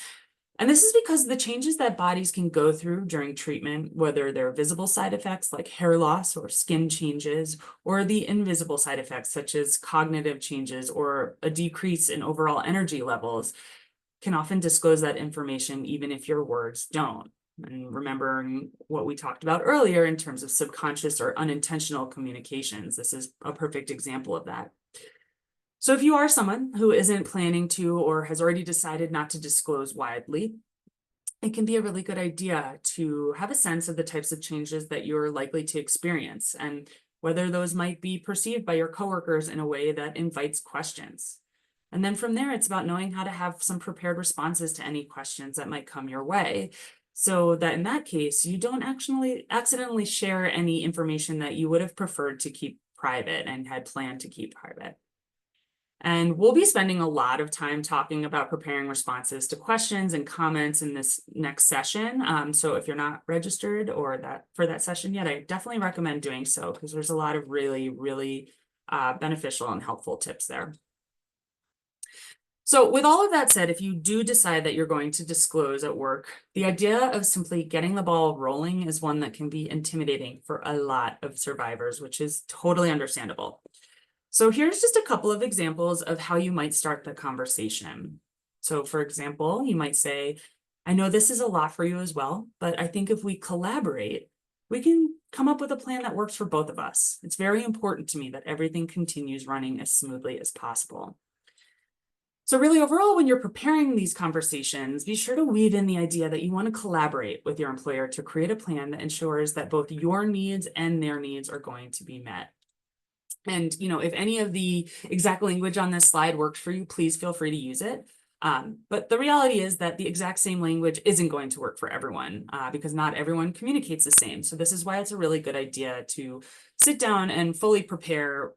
And this is because the changes that bodies can go through during treatment, whether they're visible side effects like hair loss or skin changes, or the invisible side effects such as cognitive changes or a decrease in overall energy levels, can often disclose that information even if your words don't. And remembering what we talked about earlier in terms of subconscious or unintentional communications, this is a perfect example of that. So if you are someone who isn't planning to or has already decided not to disclose widely, it can be a really good idea to have a sense of the types of changes that you're likely to experience and whether those might be perceived by your coworkers in a way that invites questions. And then from there, it's about knowing how to have some prepared responses to any questions that might come your way, so that in that case, you don't actually accidentally share any information that you would have preferred to keep private and had planned to keep private. And we'll be spending a lot of time talking about preparing responses to questions and comments in this next session. So if you're not registered or for that session yet, I definitely recommend doing so because there's a lot of really beneficial and helpful tips there. So with all of that said, if you do decide that you're going to disclose at work, the idea of simply getting the ball rolling is one that can be intimidating for a lot of survivors, which is totally understandable. So here's just a couple of examples of how you might start the conversation. So for example, you might say, I know this is a lot for you as well, but I think if we collaborate, we can come up with a plan that works for both of us. It's very important to me that everything continues running as smoothly as possible. So really overall, when you're preparing these conversations, be sure to weave in the idea that you want to collaborate with your employer to create a plan that ensures that both your needs and their needs are going to be met. And, if any of the exact language on this slide works for you, please feel free to use it. But the reality is that the exact same language isn't going to work for everyone because not everyone communicates the same. So this is why it's a really good idea to sit down and fully prepare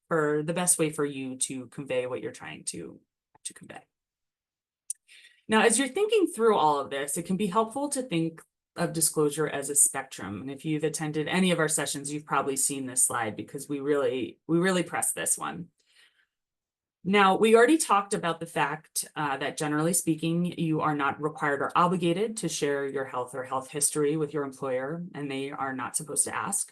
for the best way for you to convey what you're trying to convey. Now, as you're thinking through all of this, it can be helpful to think of disclosure as a spectrum. And if you've attended any of our sessions, you've probably seen this slide because we really press this one. Now, we already talked about the fact that generally speaking, you are not required or obligated to share your health or health history with your employer, and they are not supposed to ask.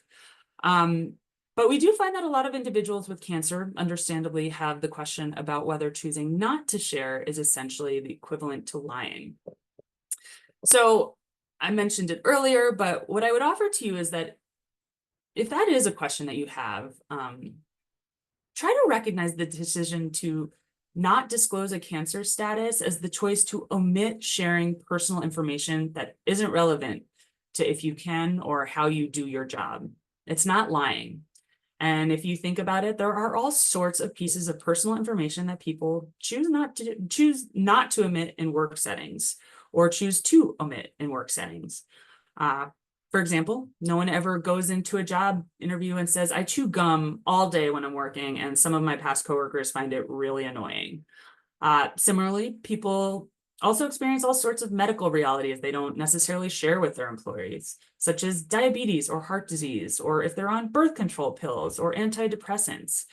But we do find that a lot of individuals with cancer understandably have the question about whether choosing not to share is essentially the equivalent to lying. So I mentioned it earlier, but what I would offer to you is that if that is a question that you have, try to recognize the decision to not disclose a cancer status as the choice to omit sharing personal information that isn't relevant to if you can or how you do your job. It's not lying. And if you think about it, there are all sorts of pieces of personal information that people choose not to omit in work settings or choose to omit in work settings. For example, no one ever goes into a job interview and says, I chew gum all day when I'm working, and some of my past coworkers find it really annoying. Similarly, people also experience all sorts of medical realities they don't necessarily share with their employees, such as diabetes or heart disease, or if they're on birth control pills or antidepressants.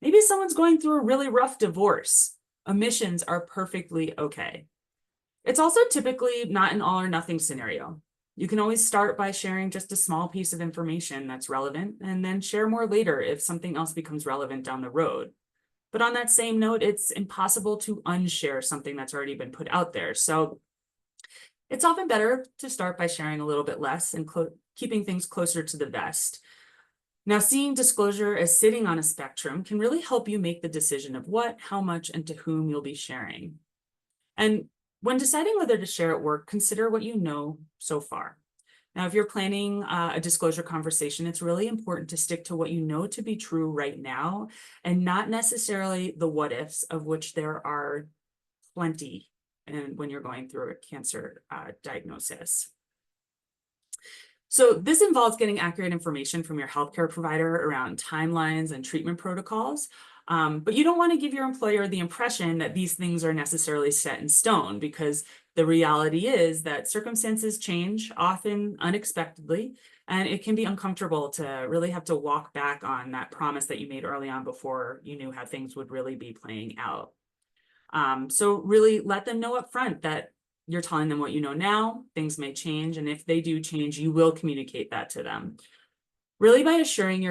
Maybe someone's going through a really rough divorce. Omissions are perfectly okay. It's also typically not an all or nothing scenario. You can always start by sharing just a small piece of information that's relevant and then share more later if something else becomes relevant down the road. But on that same note, it's impossible to unshare something that's already been put out there. So it's often better to start by sharing a little bit less and keeping things closer to the vest. Now, seeing disclosure as sitting on a spectrum can really help you make the decision of what, how much, and to whom you'll be sharing. And when deciding whether to share at work, consider what you know so far. Now, if you're planning a disclosure conversation, it's really important to stick to what you know to be true right now and not necessarily the what ifs, of which there are plenty and when you're going through a cancer diagnosis. So this involves getting accurate information from your healthcare provider around timelines and treatment protocols. But you don't want to give your employer the impression that these things are necessarily set in stone, because the reality is that circumstances change, often unexpectedly, and it can be uncomfortable to really have to walk back on that promise that you made early on before you knew how things would really be playing out. So really let them know up front that you're telling them what you know now. Things may change, and if they do change, you will communicate that to them. Really, by assuring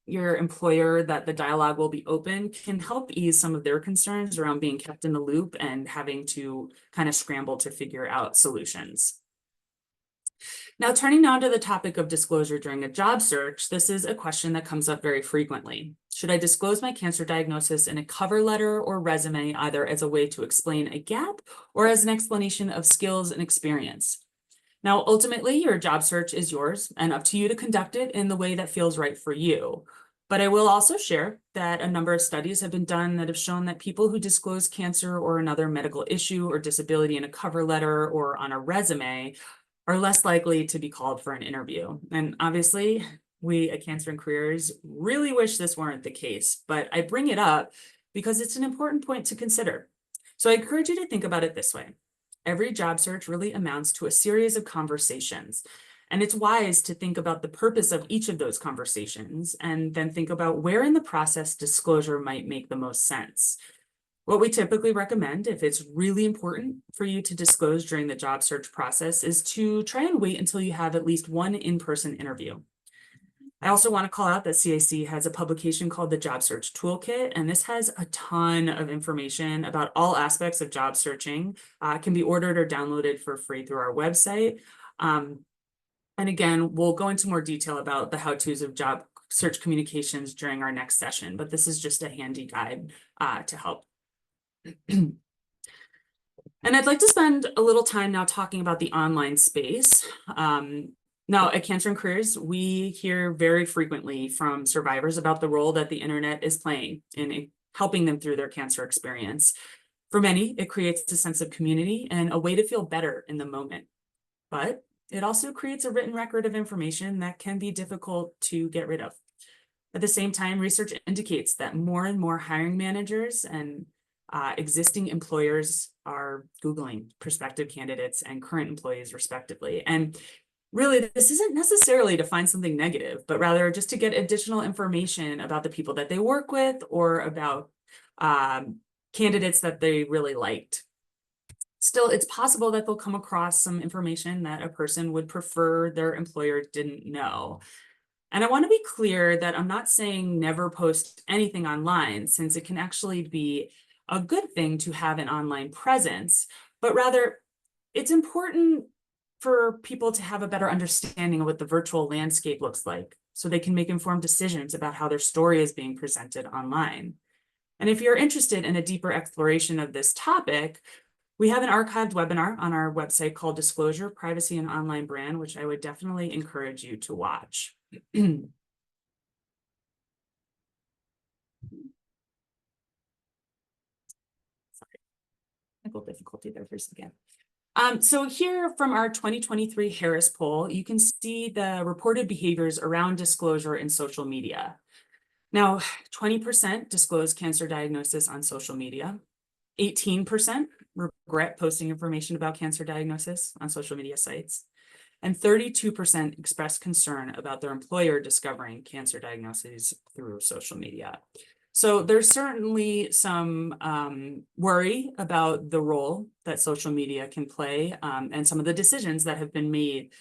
your employer that the dialogue will be open can help ease some of their concerns around being kept in the loop and having to kind of scramble to figure out solutions. Now, turning now to the topic of disclosure during a job search, this is a question that comes up very frequently. Should I disclose my cancer diagnosis in a cover letter or resume, either as a way to explain a gap or as an explanation of skills and experience? Now, ultimately, your job search is yours and up to you to conduct it in the way that feels right for you. But I will also share that a number of studies have been done that have shown that people who disclose cancer or another medical issue or disability in a cover letter or on a resume are less likely to be called for an interview. And obviously, we at Cancer and Careers really wish this weren't the case, but I bring it up because it's an important point to consider. So I encourage you to think about it this way. Every job search really amounts to a series of conversations, and it's wise to think about the purpose of each of those conversations and then think about where in the process disclosure might make the most sense. What we typically recommend, if it's really important for you to disclose during the job search process, is to try and wait until you have at least one in-person interview. I also want to call out that CAC has a publication called the Job Search Toolkit, and this has a ton of information about all aspects of job searching. It can be ordered or downloaded for free through our website. And again, we'll go into more detail about the how-tos of job search communications during our next session, but this is just a handy guide to help. And I'd like to spend a little time now talking about the online space. Now, at Cancer and Careers, we hear very frequently from survivors about the role that the internet is playing in helping them through their cancer experience. For many, it creates a sense of community and a way to feel better in the moment. But it also creates a written record of information that can be difficult to get rid of. At the same time, research indicates that more and more hiring managers and existing employers are Googling prospective candidates and current employees respectively. And really, this isn't necessarily to find something negative, but rather just to get additional information about the people that they work with or about candidates that they really liked. Still, it's possible that they'll come across some information that a person would prefer their employer didn't know. And I want to be clear that I'm not saying never post anything online, since it can actually be a good thing to have an online presence, but rather it's important for people to have a better understanding of what the virtual landscape looks like so they can make informed decisions about how their story is being presented online. And if you're interested in a deeper exploration of this topic, we have an archived webinar on our website called Disclosure, Privacy, and Online Brand, which I would definitely encourage you to watch. Sorry, technical difficulty there for a second. So here from our 2023 Harris poll, you can see the reported behaviors around disclosure in social media. Now, 20% disclose cancer diagnosis on social media. 18% regret posting information about cancer diagnosis on social media sites. And 32% expressed concern about their employer discovering cancer diagnoses through social media. So there's certainly some worry about the role that social media can play and some of the decisions that have been made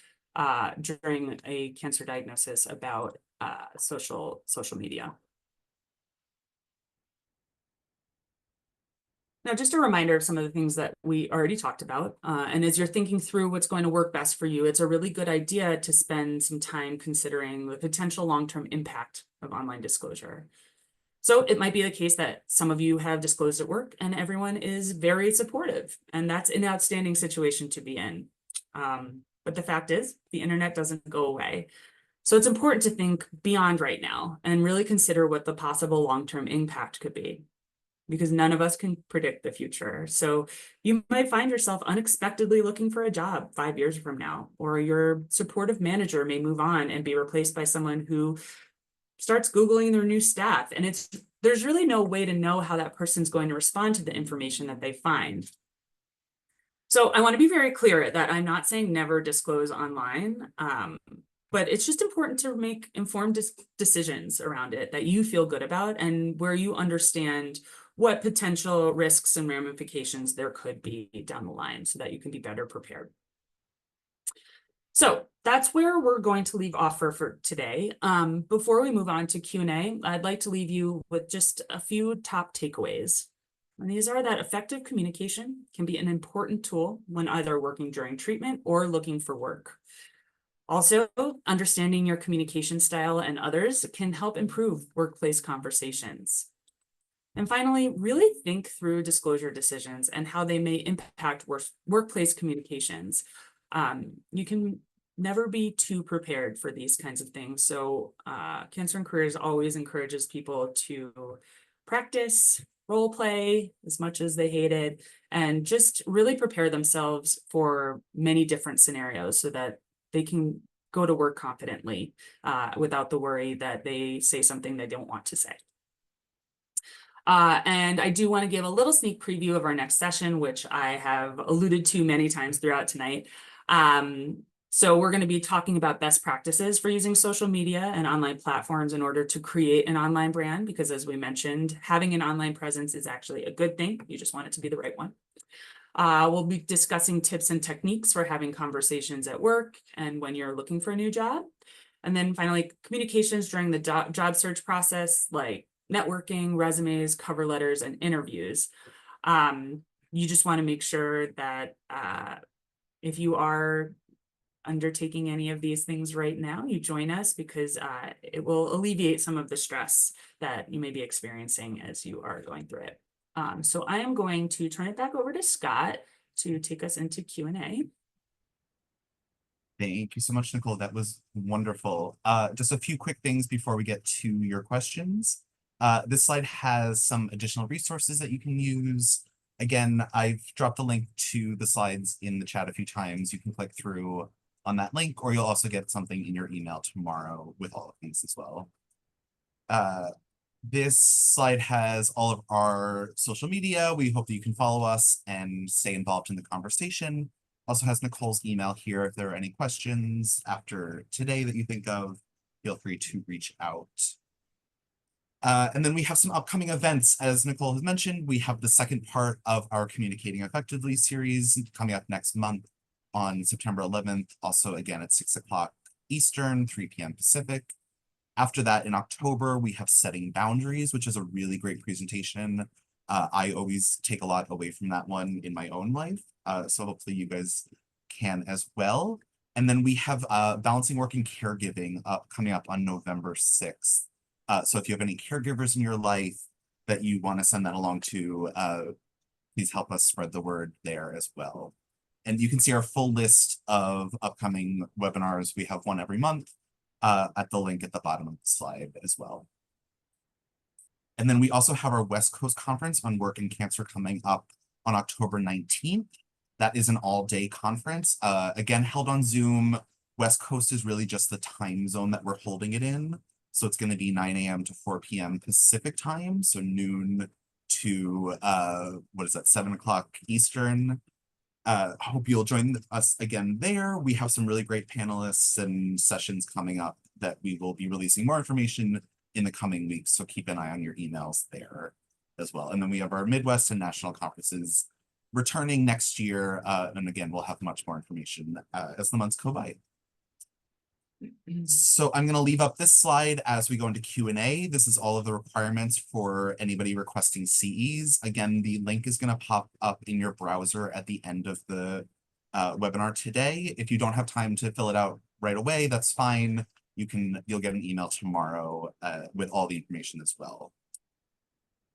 during a cancer diagnosis about social media. Now, just a reminder of some of the things that we already talked about. And as you're thinking through what's going to work best for you, it's a really good idea to spend some time considering the potential long-term impact of online disclosure. So it might be the case that some of you have disclosed at work and everyone is very supportive, and that's an outstanding situation to be in. But the fact is, the internet doesn't go away. So it's important to think beyond right now and really consider what the possible long-term impact could be, because none of us can predict the future. So you might find yourself unexpectedly looking for a job 5 years from now, or your supportive manager may move on and be replaced by someone who starts Googling their new staff. And there's really no way to know how that person's going to respond to the information that they find. So I want to be very clear that I'm not saying never disclose online, but it's just important to make informed decisions around it that you feel good about and where you understand what potential risks and ramifications there could be down the line so that you can be better prepared. So that's where we're going to leave off for today. Before we move on to Q&A, I'd like to leave you with just a few top takeaways. And these are that effective communication can be an important tool when either working during treatment or looking for work. Also, understanding your communication style and others can help improve workplace conversations. And finally, really think through disclosure decisions and how they may impact workplace communications. You can never be too prepared for these kinds of things. So Cancer and Careers always encourages people to practice, role play as much as they hate it, and just really prepare themselves for many different scenarios so that they can go to work confidently without the worry that they say something they don't want to say. And I do want to give a little sneak preview of our next session, which I have alluded to many times throughout tonight. So we're going to be talking about best practices for using social media and online platforms in order to create an online brand, because as we mentioned, having an online presence is actually a good thing. You just want it to be the right one. We'll be discussing tips and techniques for having conversations at work and when you're looking for a new job. And then finally, communications during the job search process, like networking, resumes, cover letters, and interviews. You just want to make sure that if you are undertaking any of these things right now, you join us, because it will alleviate some of the stress that you may be experiencing as you are going through it. So I am going to turn it back over to Scott to take us into Q&A. Thank you so much, Nicole. That was wonderful. Just a few quick things before we get to your questions. This slide has some additional resources that you can use. Again, I've dropped a link to the slides in the chat a few times. You can click through on that link, or you'll also get something in your email tomorrow with all of these as well. This slide has all of our social media. We hope that you can follow us and stay involved in the conversation. Also has Nicole's email here. If there are any questions after today that you think of, feel free to reach out. And then we have some upcoming events. As Nicole has mentioned, we have the second part of our Communicating Effectively series coming up next month on September 11th. Also, again, at 6 o'clock Eastern, 3 p.m. Pacific. After that, in October, we have Setting Boundaries, which is a really great presentation. I always take a lot away from that one in my own life. So hopefully you guys can as well. And then we have Balancing Work and Caregiving coming up on November 6th. So if you have any caregivers in your life that you want to send that along to, please help us spread the word there as well. And you can see our full list of upcoming webinars. We have one every month at the link at the bottom of the slide as well. And then we also have our West Coast Conference on Work and Cancer coming up on October 19th. That is an all-day conference, again, held on Zoom. West Coast is really just the time zone that we're holding it in. So it's going to be 9 a.m. to 4 p.m. Pacific time, so noon to, 7 o'clock Eastern. Hope you'll join us again there. We have some really great panelists and sessions coming up that we will be releasing more information in the coming weeks, so keep an eye on your emails there as well. And then we have our Midwest and national conferences returning next year, and again, we'll have much more information as the months go by. So I'm going to leave up this slide as we go into Q&A. This is all of the requirements for anybody requesting CEs. Again, the link is going to pop up in your browser at the end of the webinar today. If you don't have time to fill it out right away, that's fine. You'll get an email tomorrow with all the information as well.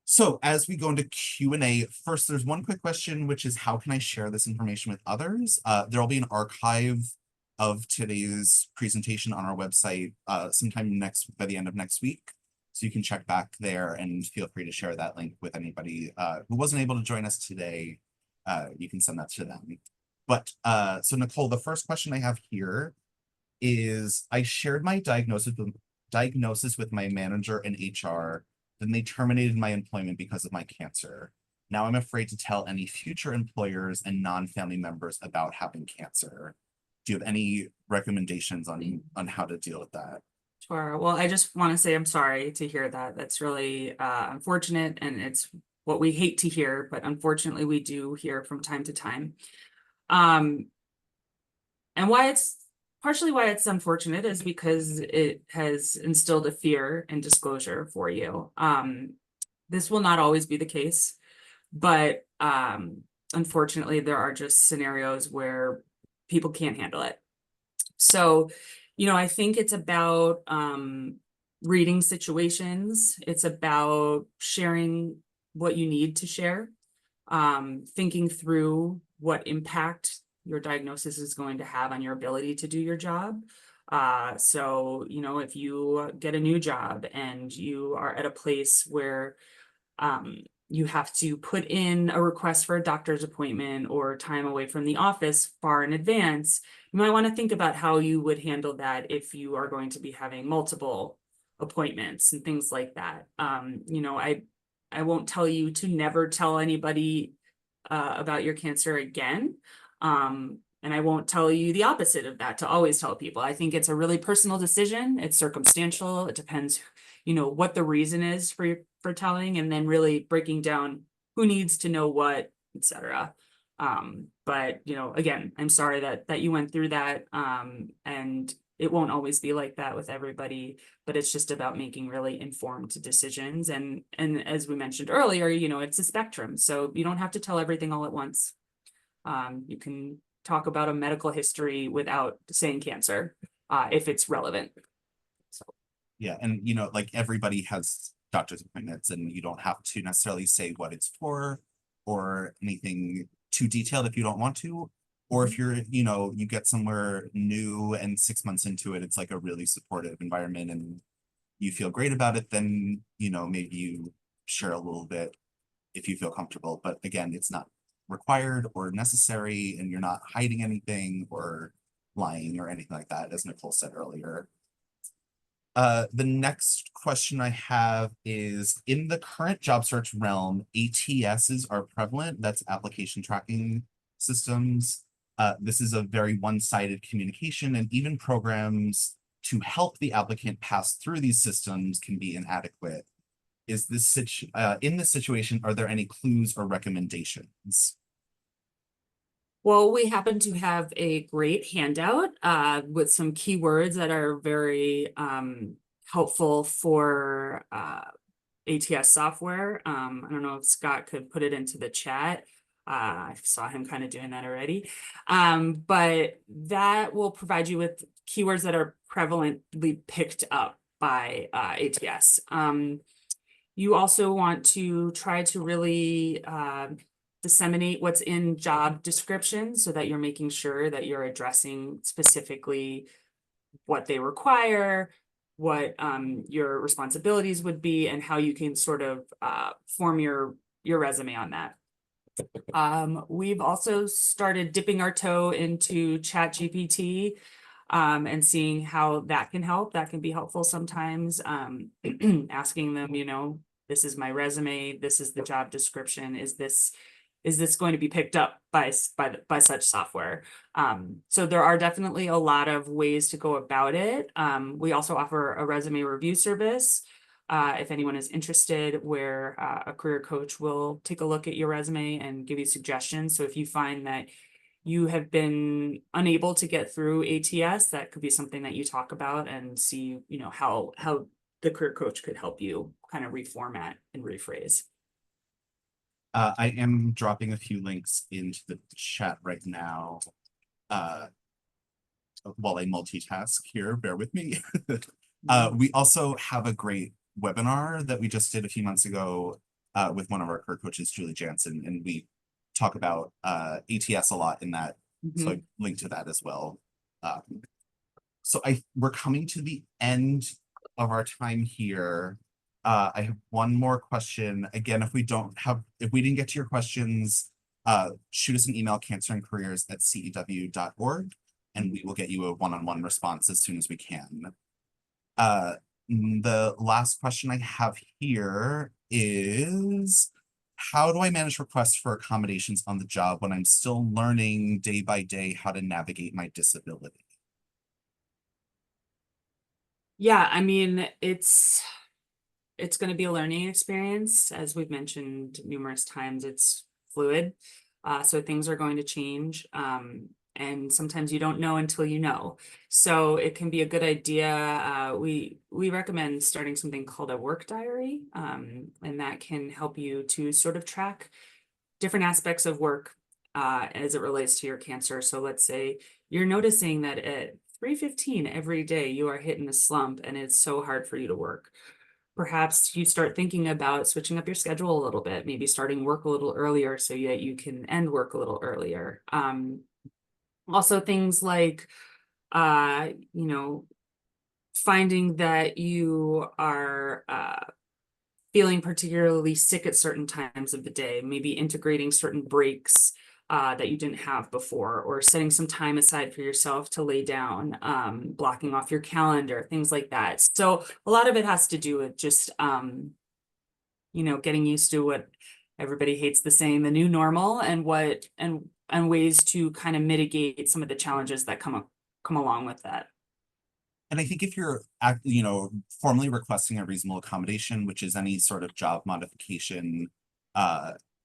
So as we go into Q&A, first, there's one quick question, which is how can I share this information with others? There'll be an archive of today's presentation on our website sometime by the end of next week. So you can check back there and feel free to share that link with anybody who wasn't able to join us today. You can send that to them. But so Nicole, the first question I have here is I shared my diagnosis with my manager and HR, then they terminated my employment because of my cancer. Now I'm afraid to tell any future employers and non-family members about having cancer. Do you have any recommendations on how to deal with that? Sure. Well, I just want to say I'm sorry to hear that. That's really unfortunate, and it's what we hate to hear, but unfortunately we do hear from time to time. And partially why it's unfortunate is because it has instilled a fear in disclosure for you. This will not always be the case, but unfortunately there are just scenarios where people can't handle it. So, I think it's about reading situations. It's about sharing what you need to share, thinking through what impact your diagnosis is going to have on your ability to do your job. So, if you get a new job and you are at a place where you have to put in a request for a doctor's appointment or time away from the office far in advance, you might want to think about how you would handle that if you are going to be having multiple appointments and things like that. I won't tell you to never tell anybody about your cancer again. And I won't tell you the opposite of that, to always tell people. I think it's a really personal decision. It's circumstantial. It depends, what the reason is for telling, and then really breaking down who needs to know what, etc. But again, I'm sorry that you went through that. And it won't always be like that with everybody, but it's just about making really informed decisions. And as we mentioned earlier, it's a spectrum. So you don't have to tell everything all at once. You can talk about a medical history without saying cancer, if it's relevant. So. Yeah, and like everybody has doctor's appointments, and you don't have to necessarily say what it's for or anything too detailed if you don't want to. Or if you're, you get somewhere new and 6 months into it, it's like a really supportive environment and you feel great about it, then, maybe you share a little bit if you feel comfortable. But again, it's not required or necessary, and you're not hiding anything or lying or anything like that, as Nicole said earlier. The next question I have is, in the current job search realm, ATSs are prevalent. That's application tracking systems. This is a very one-sided communication, and even programs to help the applicant pass through these systems can be inadequate. Is this in this situation, are there any clues or recommendations? Well, we happen to have a great handout with some keywords that are very helpful for ATS software. I don't know if Scott could put it into the chat. I saw him kind of doing that already. But that will provide you with keywords that are prevalently picked up by ATS. You also want to try to really disseminate what's in job descriptions so that you're making sure that you're addressing specifically what they require, what your responsibilities would be, and how you can sort of form your resume on that. We've also started dipping our toe into ChatGPT and seeing how that can help. That can be helpful sometimes. Asking them, this is my resume, this is the job description, is this going to be picked up by such software? So there are definitely a lot of ways to go about it. We also offer a resume review service. If anyone is interested, where a career coach will take a look at your resume and give you suggestions. So if you find that you have been unable to get through ATS, that could be something that you talk about and see, how the career coach could help you kind of reformat and rephrase. I am dropping a few links into the chat right now. While I multitask here, bear with me. We also have a great webinar that we just did a few months ago with one of our career coaches, Julie Jansen, and we talk about ATS a lot in that. So I linked to that as well. So we're coming to the end of our time here. I have one more question. Again, if we didn't get to your questions, shoot us an email, cancerandcareers@cew.org, and we will get you a one-on-one response as soon as we can. The last question I have here is, how do I manage requests for accommodations on the job when I'm still learning day by day how to navigate my disability? Yeah, I mean, it's going to be a learning experience. As we've mentioned numerous times, it's fluid. So things are going to change. And sometimes you don't know until you know. So it can be a good idea. We recommend starting something called a work diary. And that can help you to sort of track different aspects of work as it relates to your cancer. So let's say you're noticing that at 3:15 every day, you are hitting a slump and it's so hard for you to work. Perhaps you start thinking about switching up your schedule a little bit, maybe starting work a little earlier so that you can end work a little earlier. Also things like, finding that you are feeling particularly sick at certain times of the day, maybe integrating certain breaks that you didn't have before, or setting some time aside for yourself to lay down, blocking off your calendar, things like that. So a lot of it has to do with just, getting used to what everybody hates the saying, the new normal, and ways to kind of mitigate some of the challenges that come along with that. And I think if you're, formally requesting a reasonable accommodation, which is any sort of job modification,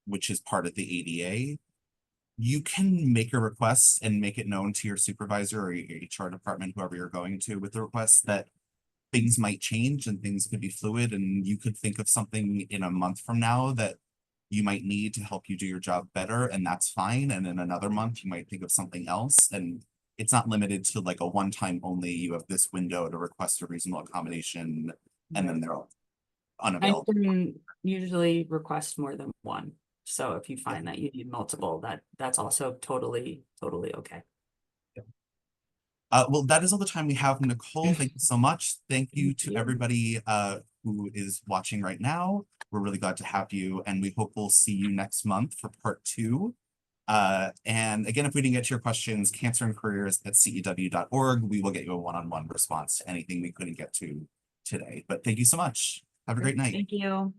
which is part of the ADA, you can make a request and make it known to your supervisor or your HR department, whoever you're going to with the request, that things might change and things could be fluid, and you could think of something in a month from now that you might need to help you do your job better, and that's fine. And in another month, you might think of something else, and it's not limited to like a one-time only. You have this window to request a reasonable accommodation, and then they're all. I unavailable. can usually request more than one. So if you find that you need multiple, that's also totally okay. Well, that is all the time we have. Nicole, thank you so much. Thank you to everybody who is watching right now. We're really glad to have you, and we hope we'll see you next month for part 2. And again, if we didn't get to your questions, cancerandcareers@cew.org. We will get you a one-on-one response to anything we couldn't get to today. But thank you so much. Have a great night. Thank you.